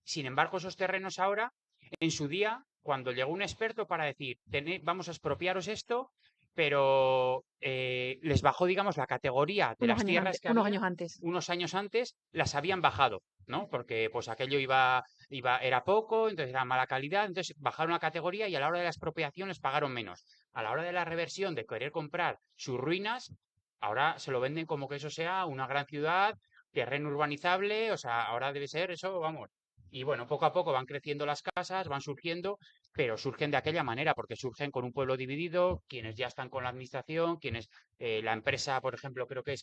Sin embargo, esos terrenos ahora, en su día, cuando llegó un experto para decir, vamos a expropiaros esto, pero les bajó, digamos, la categoría de las tierras que unos había, años antes. unos años antes las habían bajado, ¿no? Porque pues aquello era poco, entonces era mala calidad, entonces bajaron la categoría y a la hora de la expropiación les pagaron menos. A la hora de la reversión, de querer comprar sus ruinas, ahora se lo venden como que eso sea una gran ciudad, terreno urbanizable, o sea, ahora debe ser eso, vamos. Y bueno, poco a poco van creciendo las casas, van surgiendo, pero surgen de aquella manera, porque surgen con un pueblo dividido, quienes ya están con la administración, quienes la empresa, por ejemplo, creo que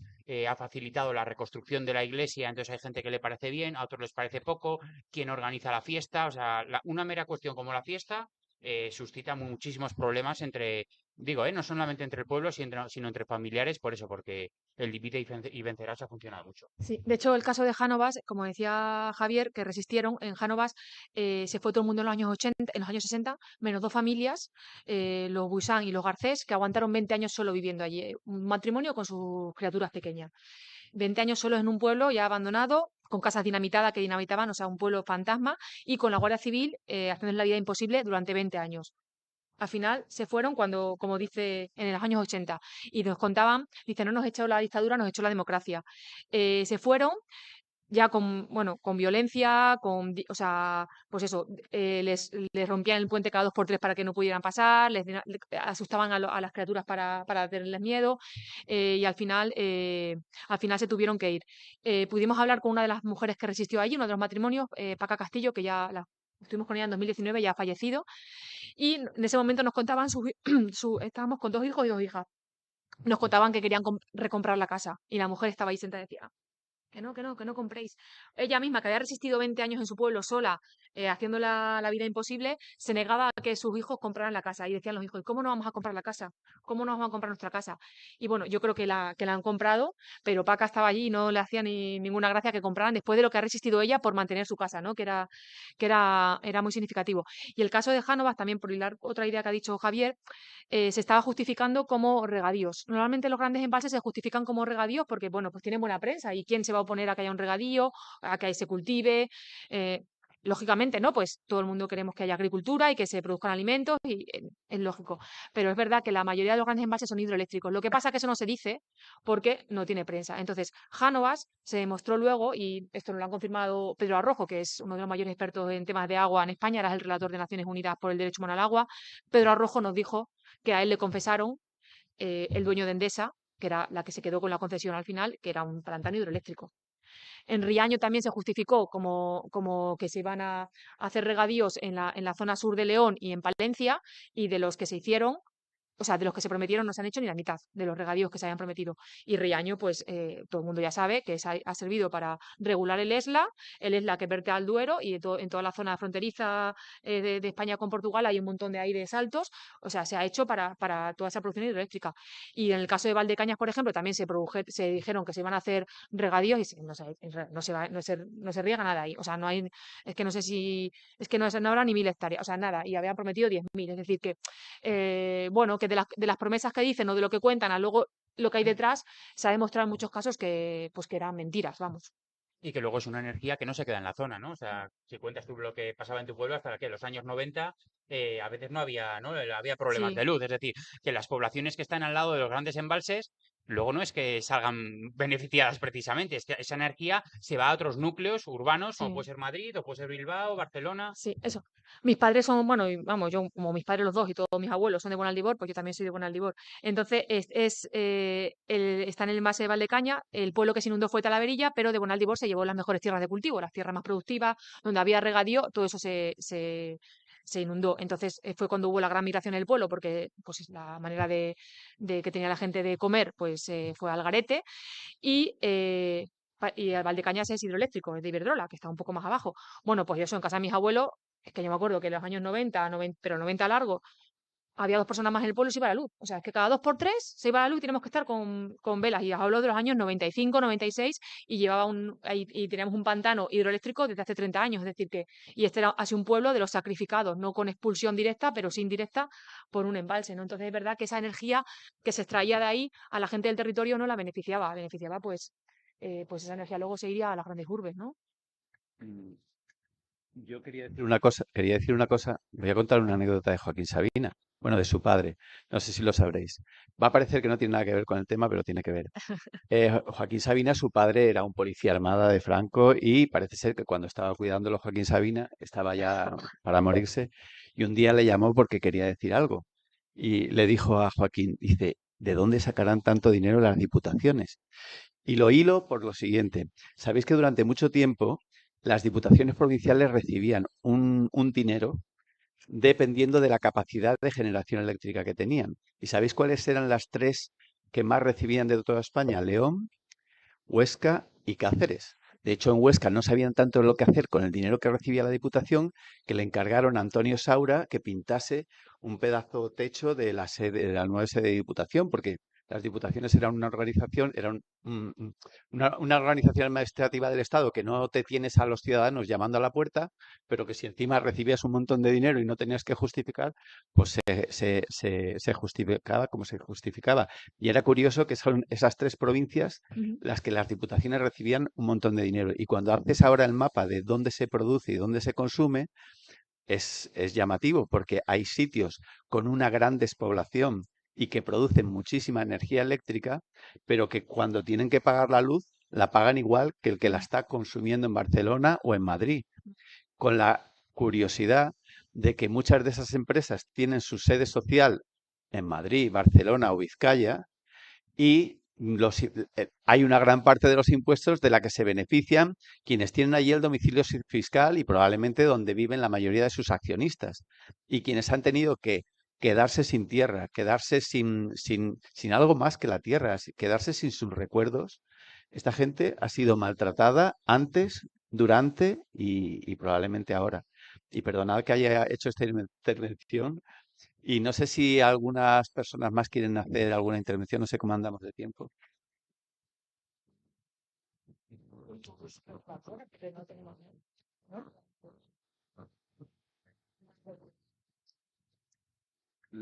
ha facilitado la reconstrucción de la iglesia, entonces hay gente que le parece bien, a otros les parece poco, quien organiza la fiesta, o sea, una mera cuestión como la fiesta suscita muchísimos problemas entre, digo, no solamente entre el pueblo, sino entre familiares, por eso, porque el divide y vencerás ha funcionado mucho. Sí, de hecho, el caso de Jánovas, como decía Javier, que resistieron, en Jánovas se fue todo el mundo en los años 80, en los años 60, menos dos familias, los Buisán y los Garcés, que aguantaron 20 años solo viviendo allí, un matrimonio con sus criaturas pequeñas. 20 años solos en un pueblo ya abandonado, con casas dinamitadas que dinamitaban, o sea, un pueblo fantasma, y con la Guardia Civil haciendo la vida imposible durante 20 años. Al final se fueron cuando, como dice, en los años 80, y nos contaban, dice, no nos echó la dictadura, nos echó la democracia. Se fueron ya con, bueno, con violencia, o sea, pues eso, les rompían el puente cada dos por tres para que no pudieran pasar, asustaban a las criaturas para tenerles miedo, y al final se tuvieron que ir. Pudimos hablar con una de las mujeres que resistió allí, uno de los matrimonios, Paca Castillo, que ya estuvimos con ella en 2019, ya ha fallecido, y en ese momento nos contaban, estábamos con dos hijos y dos hijas, nos contaban que querían recomprar la casa, y la mujer estaba ahí sentada y decía, que no compréis. Ella misma, que había resistido 20 años en su pueblo sola, haciendo la vida imposible, se negaba a que sus hijos compraran la casa. Y decían los hijos, ¿y cómo no vamos a comprar la casa? ¿Cómo no vamos a comprar nuestra casa? Y bueno, yo creo que la han comprado, pero Paca estaba allí y no le hacía ninguna gracia que compraran después de lo que ha resistido ella por mantener su casa, ¿no? Que era muy significativo. Y el caso de Jánovas, también por hilar otra idea que ha dicho Javier, se estaba justificando como regadíos. Normalmente los grandes embalses se justifican como regadíos porque, bueno, pues tienen buena prensa y quién se va a oponer a que haya un regadío, a que se cultive. eh, Lógicamente, ¿no? Pues todo el mundo queremos que haya agricultura y que se produzcan alimentos y es lógico. Pero es verdad que la mayoría de los grandes embalses son hidroeléctricos. Lo que pasa es que eso no se dice porque no tiene prensa. Entonces, Jánovas se demostró luego, y esto nos lo han confirmado Pedro Arrojo, que es uno de los mayores expertos en temas de agua en España, era el relator de Naciones Unidas por el Derecho Humano al Agua. Pedro Arrojo nos dijo que a él le confesaron el dueño de Endesa, que era la que se quedó con la concesión al final, que era un pantano hidroeléctrico. En Riaño también se justificó como que se iban a hacer regadíos en la zona sur de León y en Palencia, y de los que se hicieron, o sea, de los que se prometieron no se han hecho ni la mitad de los regadíos que se habían prometido. Y Riaño, pues todo el mundo ya sabe que ha servido para regular el ESLA que verte al Duero, y en toda la zona fronteriza de España con Portugal hay un montón de aires altos, o sea, se ha hecho para toda esa producción hidroeléctrica. Y en el caso de Valdecañas, por ejemplo, también se dijeron que se iban a hacer regadíos y no se riega nada ahí. O sea, no hay, es que no sé si, es que no habrá ni 1.000 hectáreas, o sea, nada, y habían prometido 10.000. Es decir, que bueno, que de las promesas que dicen o de lo que cuentan a luego lo que hay detrás, se ha demostrado en muchos casos que, pues, que eran mentiras, vamos. y que luego es una energía que no se queda en la zona, ¿no? O sea, si cuentas tú lo que pasaba en tu pueblo hasta que los años 90, a veces no había, ¿no? Había problemas Sí, de luz, es decir, que las poblaciones que están al lado de los grandes embalses, luego no es que salgan beneficiadas precisamente, es que esa energía se va a otros núcleos urbanos, como puede sí. ser Madrid, o puede ser Bilbao, Barcelona. Sí, eso. Mis padres son, bueno, y vamos, yo como mis padres los dos y todos mis abuelos son de Bonaldibor, pues yo también soy de Bonaldibor. Entonces, está en el envase de Valdecaña, el pueblo que se inundó fue Talaverilla, pero de Bonaldibor se llevó las mejores tierras de cultivo, las tierras más productivas, donde había regadío, todo eso se inundó. Entonces, fue cuando hubo la gran migración en el pueblo, porque pues la manera de que tenía la gente de comer, pues fue al garete. Y el Valdecañas es hidroeléctrico, es de Iberdrola, que está un poco más abajo. Bueno, pues eso en casa de mis abuelos, es que yo me acuerdo que en los años 90, pero 90 largo, había 2 personas más en el pueblo y se iba la luz. O sea, es que cada 2 por 3 se iba la luz y tenemos que estar con velas. Y os hablo de los años 95, 96 y y teníamos un pantano hidroeléctrico desde hace 30 años. Es decir, y este era así un pueblo de los sacrificados, no con expulsión directa, pero sí indirecta por un embalse, ¿no? Entonces es verdad que esa energía que se extraía de ahí a la gente del territorio no la beneficiaba pues esa energía luego se iría a las grandes urbes, ¿no? Mm, Yo quería decir una cosa, voy a contar una anécdota de Joaquín Sabina, bueno, de su padre, no sé si lo sabréis. Va a parecer que no tiene nada que ver con el tema, pero tiene que ver. Joaquín Sabina, su padre era un policía armada de Franco y parece ser que cuando estaba cuidándolo Joaquín Sabina estaba ya para morirse y un día le llamó porque quería decir algo y le dijo a Joaquín, dice, ¿de dónde sacarán tanto dinero las diputaciones? Y lo hilo por lo siguiente. Sabéis que durante mucho tiempo las diputaciones provinciales recibían un dinero dependiendo de la capacidad de generación eléctrica que tenían. ¿Y sabéis cuáles eran las tres que más recibían de toda España? León, Huesca y Cáceres. De hecho, en Huesca no sabían tanto lo que hacer con el dinero que recibía la Diputación que le encargaron a Antonio Saura que pintase un pedazo techo de de la nueva sede de Diputación, porque las diputaciones eran una organización, una organización administrativa del Estado que no te tienes a los ciudadanos llamando a la puerta, pero que si encima recibías un montón de dinero y no tenías que justificar, pues se justificaba como se justificaba. Y era curioso que son esas tres provincias Ujú. las que las diputaciones recibían un montón de dinero. Y cuando haces ahora el mapa de dónde se produce y dónde se consume, es llamativo porque hay sitios con una gran despoblación y que producen muchísima energía eléctrica, pero que cuando tienen que pagar la luz, la pagan igual que el que la Mm. está consumiendo en Barcelona o en Madrid, con la curiosidad de que muchas de esas empresas tienen su sede social en Madrid, Barcelona o Vizcaya, y hay una gran parte de los impuestos de la que se benefician quienes tienen allí el domicilio fiscal y probablemente donde viven la mayoría de sus accionistas y quienes han tenido que quedarse sin tierra, quedarse sin algo más que la tierra, quedarse sin sus recuerdos. Esta gente ha sido maltratada antes, durante y probablemente ahora. Y perdonad que haya hecho esta intervención, y no sé si algunas personas más quieren hacer alguna intervención, no sé cómo andamos de tiempo.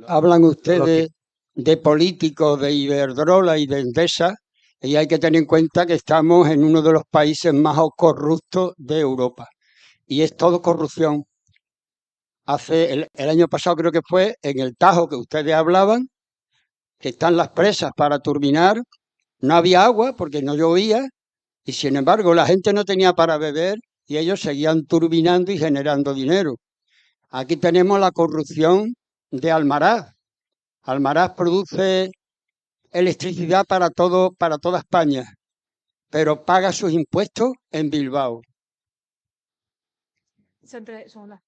Hablan Lo que, ustedes de políticos de Iberdrola y de Endesa y hay que tener en cuenta que estamos en uno de los países más corruptos de Europa y es todo corrupción. Hace el año pasado creo que fue en el Tajo que ustedes hablaban, que están las presas para turbinar, no había agua porque no llovía y sin embargo la gente no tenía para beber y ellos seguían turbinando y generando dinero. Aquí tenemos la corrupción de Almaraz. Almaraz produce electricidad para toda España, pero paga sus impuestos en Bilbao.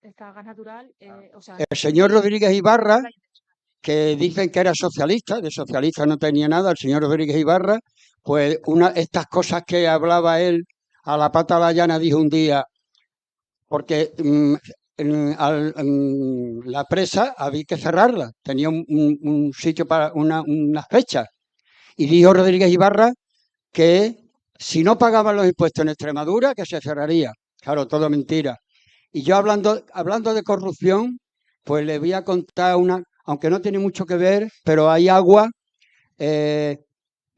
Está gas natural, o sea, El señor Rodríguez Ibarra, Iberdrola y Endesa. que dicen que era socialista, de socialista no tenía nada, el señor Rodríguez Ibarra, pues estas cosas que hablaba él a la pata a la llana dijo un día, porque la presa había que cerrarla, tenía un sitio para una fecha, y dijo Rodríguez Ibarra que si no pagaban los impuestos en Extremadura, que se cerraría. Claro, todo mentira. Y yo hablando de corrupción, pues le voy a contar aunque no tiene mucho que ver, pero hay agua, eh,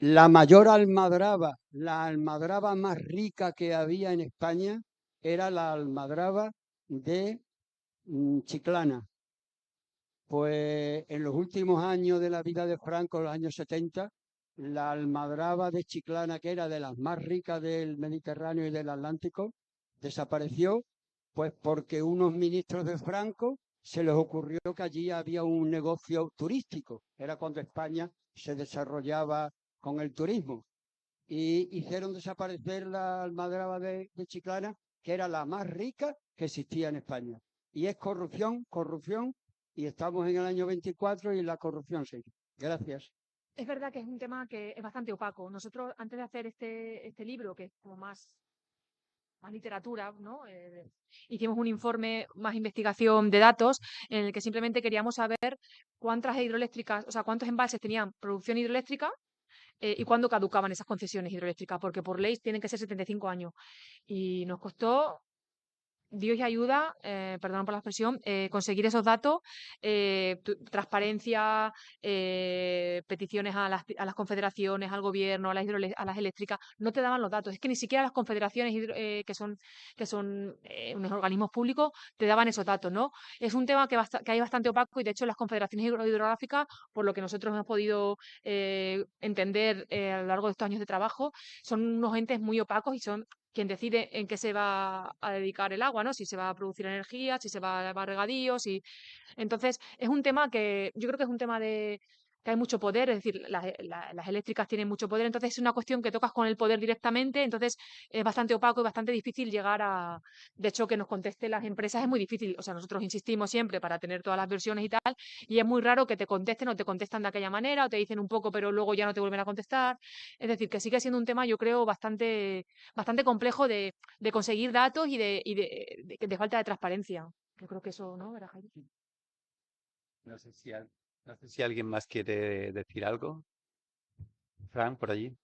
La mayor almadraba, la almadraba más rica que había en España era la almadraba de Chiclana. Pues en los últimos años de la vida de Franco, los años 70, la almadraba de Chiclana, que era de las más ricas del Mediterráneo y del Atlántico, desapareció, pues porque unos ministros de Franco se les ocurrió que allí había un negocio turístico. Era cuando España se desarrollaba con el turismo. Y hicieron desaparecer la almadraba de Chiclana, que era la más rica que existía en España. Y es corrupción, corrupción, y estamos en el año 24 y la corrupción sigue. Gracias. Es verdad que es un tema que es bastante opaco. Nosotros, antes de hacer este libro, que es como más literatura, ¿no? Hicimos un informe, más investigación de datos, en el que simplemente queríamos saber cuántas hidroeléctricas, o sea, cuántos embalses tenían producción hidroeléctrica y cuándo caducaban esas concesiones hidroeléctricas, porque por ley tienen que ser 75 años. Y nos costó Dios y ayuda, perdón por la expresión, conseguir esos datos, transparencia, peticiones a las confederaciones, al gobierno, a las eléctricas, no te daban los datos. Es que ni siquiera las confederaciones que son unos organismos públicos te daban esos datos, ¿no? Es un tema que hay bastante opaco y de hecho las confederaciones hidrográficas, por lo que nosotros hemos podido entender a lo largo de estos años de trabajo, son unos entes muy opacos y son quien decide en qué se va a dedicar el agua, ¿no? Si se va a producir energía, si se va a regadío, si... Entonces, es un tema que yo creo que es un tema de que hay mucho poder, es decir, las eléctricas tienen mucho poder, entonces es una cuestión que tocas con el poder directamente, entonces es bastante opaco y bastante difícil llegar a, de hecho, que nos conteste las empresas es muy difícil, o sea, nosotros insistimos siempre para tener todas las versiones y tal, y es muy raro que te contesten o te contestan de aquella manera o te dicen un poco, pero luego ya no te vuelven a contestar, es decir, que sigue siendo un tema, yo creo, bastante complejo de conseguir datos y de falta de transparencia. Yo creo que eso, ¿no? Era Jaime. No sé si, no sé si alguien más quiere decir algo. Fran, por allí.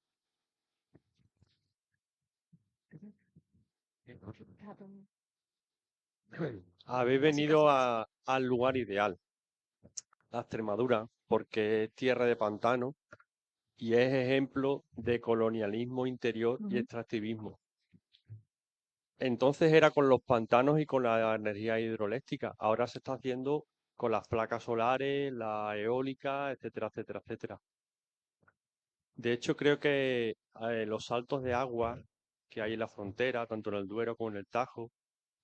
Habéis venido al lugar ideal, a Extremadura, porque es tierra de pantano y es ejemplo de colonialismo interior y extractivismo. Entonces era con los pantanos y con la energía hidroeléctrica. Ahora se está haciendo con las placas solares, la eólica, etcétera, etcétera, etcétera. De hecho, creo que los saltos de agua que hay en la frontera, tanto en el Duero como en el Tajo,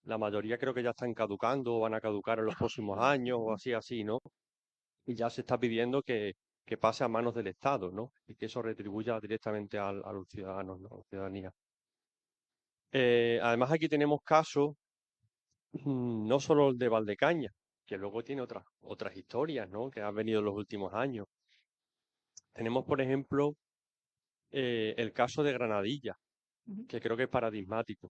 la mayoría creo que ya están caducando o van a caducar en los próximos años o así, ¿no? Y ya se está pidiendo que pase a manos del Estado, ¿no? Y que eso retribuya directamente a los ciudadanos, ¿no? A la ciudadanía. Además, aquí tenemos casos, no solo el de Valdecaña, que luego tiene otras historias, ¿no? Que han venido en los últimos años. Tenemos, por ejemplo, el caso de Granadilla, que creo que es paradigmático.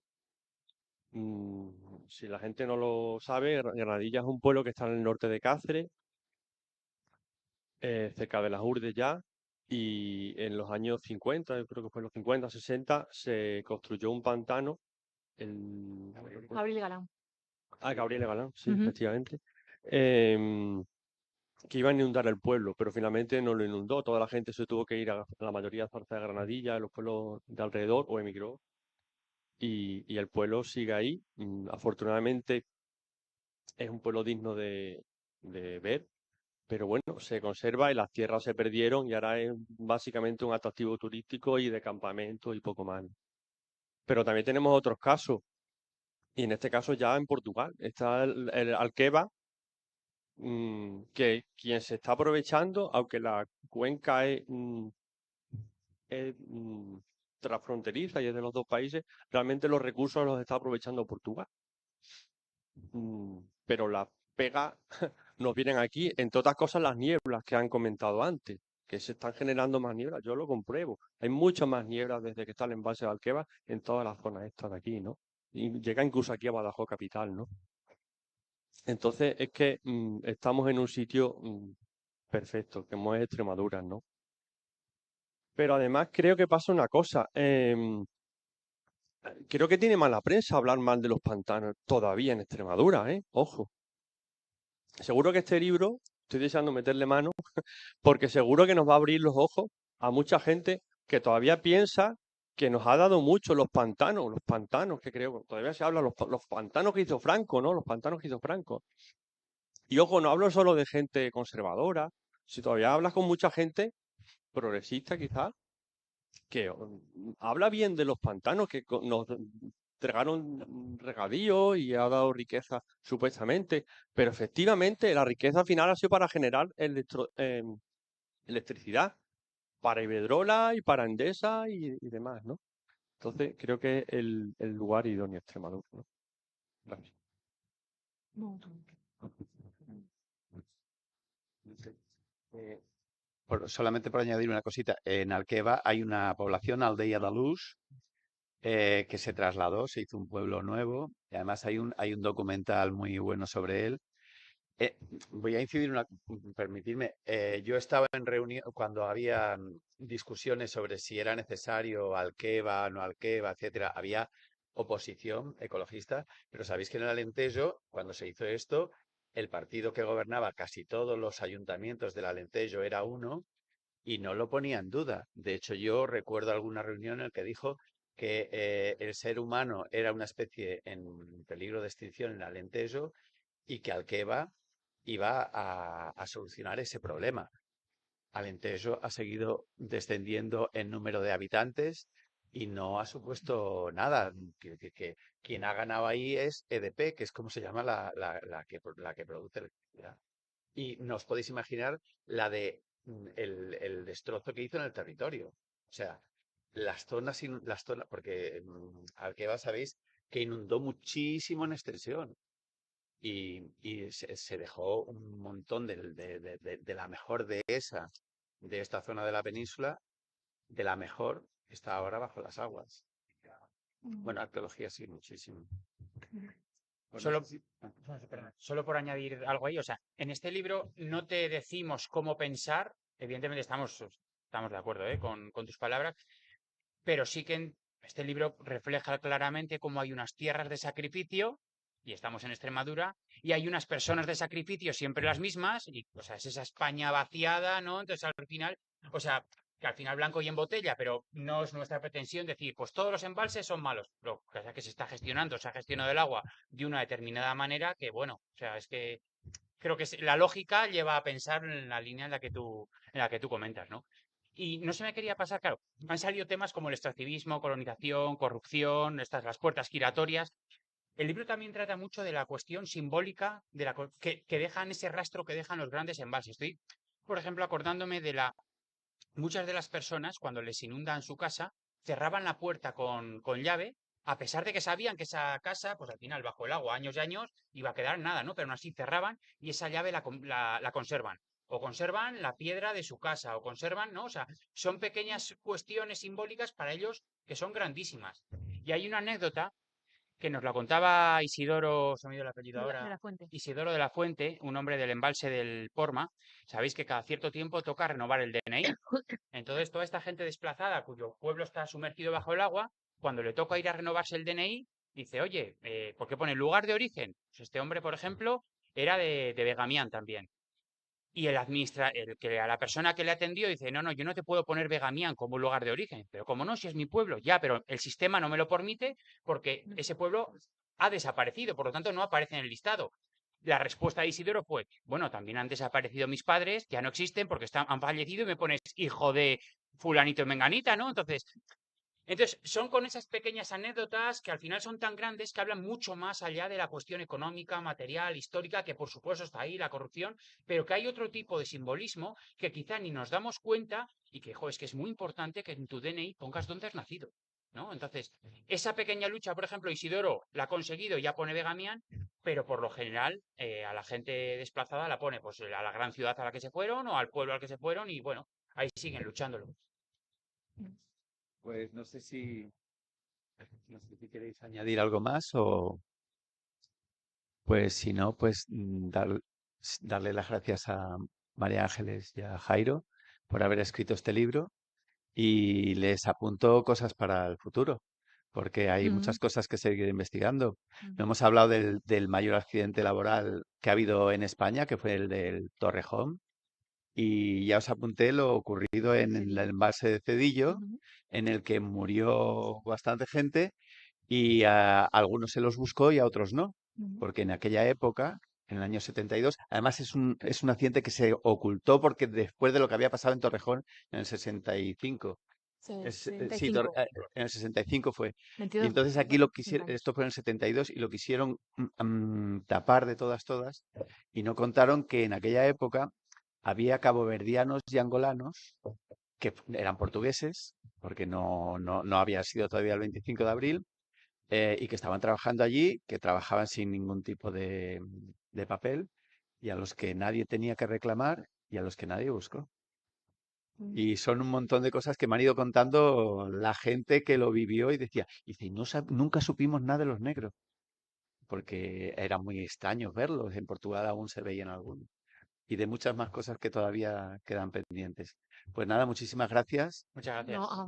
Si la gente no lo sabe, Granadilla es un pueblo que está en el norte de Cáceres, cerca de las Urdes ya, y en los años 50, yo creo que fue en los 50, 60, se construyó un pantano. Abril Galán. Gabriel Galán, sí, Ujú. efectivamente. Que iba a inundar el pueblo, pero finalmente no lo inundó. Toda la gente se tuvo que ir a la mayoría de Zarza de Granadilla, a los pueblos de alrededor, o emigró. Y el pueblo sigue ahí. Afortunadamente es un pueblo digno de ver, pero bueno, se conserva y las tierras se perdieron y ahora es básicamente un atractivo turístico y de campamento y poco más. Pero también tenemos otros casos, y en este caso ya en Portugal. Está el Alqueva, que quien se está aprovechando, aunque la cuenca es transfronteriza y es de los dos países, realmente los recursos los está aprovechando Portugal. Pero las pegas nos vienen aquí, entre otras cosas, las nieblas que han comentado antes, que se están generando más nieblas, yo lo compruebo. Hay muchas más nieblas desde que está el embalse de Alqueva en todas las zonas estas de aquí, ¿no? Y llega incluso aquí a Badajoz capital, ¿no? Entonces es que estamos en un sitio perfecto, como es Extremadura, ¿no? Pero además creo que pasa una cosa. Creo que tiene mala prensa hablar mal de los pantanos todavía en Extremadura, ¿eh? Ojo. Seguro que este libro, estoy deseando meterle mano, porque seguro que nos va a abrir los ojos a mucha gente que todavía piensa que nos ha dado mucho los pantanos que creo, todavía se habla, los pantanos que hizo Franco, ¿no? Los pantanos que hizo Franco. Y ojo, no hablo solo de gente conservadora, si todavía hablas con mucha gente progresista quizás, que habla bien de los pantanos, que nos entregaron regadío y ha dado riqueza supuestamente, pero efectivamente la riqueza final ha sido para generar electricidad, para Iberdrola y para Endesa y demás, ¿no? Entonces creo que es el lugar idóneo Extremadura, ¿no? Gracias. Eh, solamente por añadir una cosita, en Alqueva hay una población, Aldeia de Luz, que se trasladó, se hizo un pueblo nuevo, y además hay un documental muy bueno sobre él. Eh, Voy a incidir permitidme, yo estaba en reunión cuando había discusiones sobre si era necesario Alqueva, no Alqueva, etcétera. Había oposición ecologista, pero sabéis que en el Alentejo, cuando se hizo esto, el partido que gobernaba casi todos los ayuntamientos del Alentejo era uno y no lo ponía en duda. De hecho, yo recuerdo alguna reunión en la que dijo que el ser humano era una especie en peligro de extinción en el Alentejo y que Alqueva iba a solucionar ese problema. Alentejo ha seguido descendiendo en número de habitantes y no ha supuesto nada. Que quien ha ganado ahí es EDP, que es como se llama la que produce electricidad. Y no os podéis imaginar el destrozo que hizo en el territorio. O sea, las zonas, porque Alqueva sabéis que inundó muchísimo en extensión y se dejó un montón de la mejor dehesa de esta zona de la península, de la mejor, está ahora bajo las aguas. Bueno, arqueología sí, muchísimo. Pues no Solo, sé si- perdón, solo por añadir algo ahí, o sea, en este libro no te decimos cómo pensar, evidentemente estamos de acuerdo, con tus palabras, pero sí que en este libro refleja claramente cómo hay unas tierras de sacrificio, y estamos en Extremadura, y hay unas personas de sacrificio siempre las mismas, y o sea, es esa España vaciada, ¿no? Entonces al final, o sea, que al final blanco y en botella, pero no es nuestra pretensión decir, pues todos los embalses son malos. Lo que pasa es que se está gestionando, se ha gestionado el agua de una determinada manera que, bueno, o sea, es que creo que la lógica lleva a pensar en la línea en la que tú comentas, ¿no? Y no se me quería pasar, claro, han salido temas como el extractivismo, colonización, corrupción, las puertas giratorias. El libro también trata mucho de la cuestión simbólica que dejan ese rastro que dejan los grandes embalses. Estoy, por ejemplo, acordándome de muchas de las personas, cuando les inundan su casa, cerraban la puerta con llave, a pesar de que sabían que esa casa, pues al final, bajo el agua, años y años, iba a quedar nada, ¿no? Pero aún así cerraban y esa llave la conservan. O conservan la piedra de su casa, o conservan, ¿no? O sea, son pequeñas cuestiones simbólicas para ellos que son grandísimas. Y hay una anécdota que nos la contaba Isidoro, se me ha ido el apellido De ahora, la fuente. Isidoro de la Fuente, un hombre del embalse del Porma. Sabéis que cada cierto tiempo toca renovar el DNI. Entonces, toda esta gente desplazada, cuyo pueblo está sumergido bajo el agua, cuando le toca ir a renovarse el DNI, dice, oye, ¿por qué pone lugar de origen? Pues este hombre, por ejemplo, era de Begamián también. Y el que a la persona que le atendió dice, no, no, yo no te puedo poner Begamián como lugar de origen. Pero como no, si es mi pueblo, ya, pero el sistema no me lo permite porque ese pueblo ha desaparecido, por lo tanto no aparece en el listado. La respuesta de Isidoro fue, bueno, también han desaparecido mis padres, ya no existen porque han fallecido y me pones hijo de fulanito y menganita, ¿no? Entonces, son con esas pequeñas anécdotas que al final son tan grandes que hablan mucho más allá de la cuestión económica, material, histórica, que por supuesto está ahí, la corrupción, pero que hay otro tipo de simbolismo que quizá ni nos damos cuenta y que, jo, es que es muy importante que en tu DNI pongas dónde has nacido, ¿no? Entonces, esa pequeña lucha, por ejemplo, Isidoro la ha conseguido, ya pone Begamián, pero por lo general a la gente desplazada la pone pues a la gran ciudad a la que se fueron o al pueblo al que se fueron y bueno, ahí siguen luchándolo. Pues no sé si queréis añadir algo más o pues si no, pues darle las gracias a María Ángeles y a Jairo por haber escrito este libro y les apunto cosas para el futuro, porque hay Mm, muchas cosas que seguir investigando. No mm. hemos hablado del mayor accidente laboral que ha habido en España, que fue el del Torrejón, Y ya os apunté lo ocurrido en el Cedillo. embalse de Cedillo, Ujú, en el que murió bastante gente y a algunos se los buscó y a otros no, ujú. porque en aquella época, en el año 72, además es un accidente que se ocultó porque después de lo que había pasado en Torrejón en el 65, sí, 65. en el 65 fue. Y 22, entonces aquí 60 años. esto fue en el 72 y lo quisieron tapar de todas y no contaron que en aquella época había caboverdianos y angolanos que eran portugueses, porque no había sido todavía el 25 de abril, y que estaban trabajando allí, que trabajaban sin ningún tipo de papel, y a los que nadie tenía que reclamar y a los que nadie buscó. Mm. Y son un montón de cosas que me han ido contando la gente que lo vivió y decía, y no nunca supimos nada de los negros, porque era muy extraño verlos. En Portugal aún se veían algunos. Y de muchas más cosas que todavía quedan pendientes. Pues nada, muchísimas gracias. Muchas No, gracias.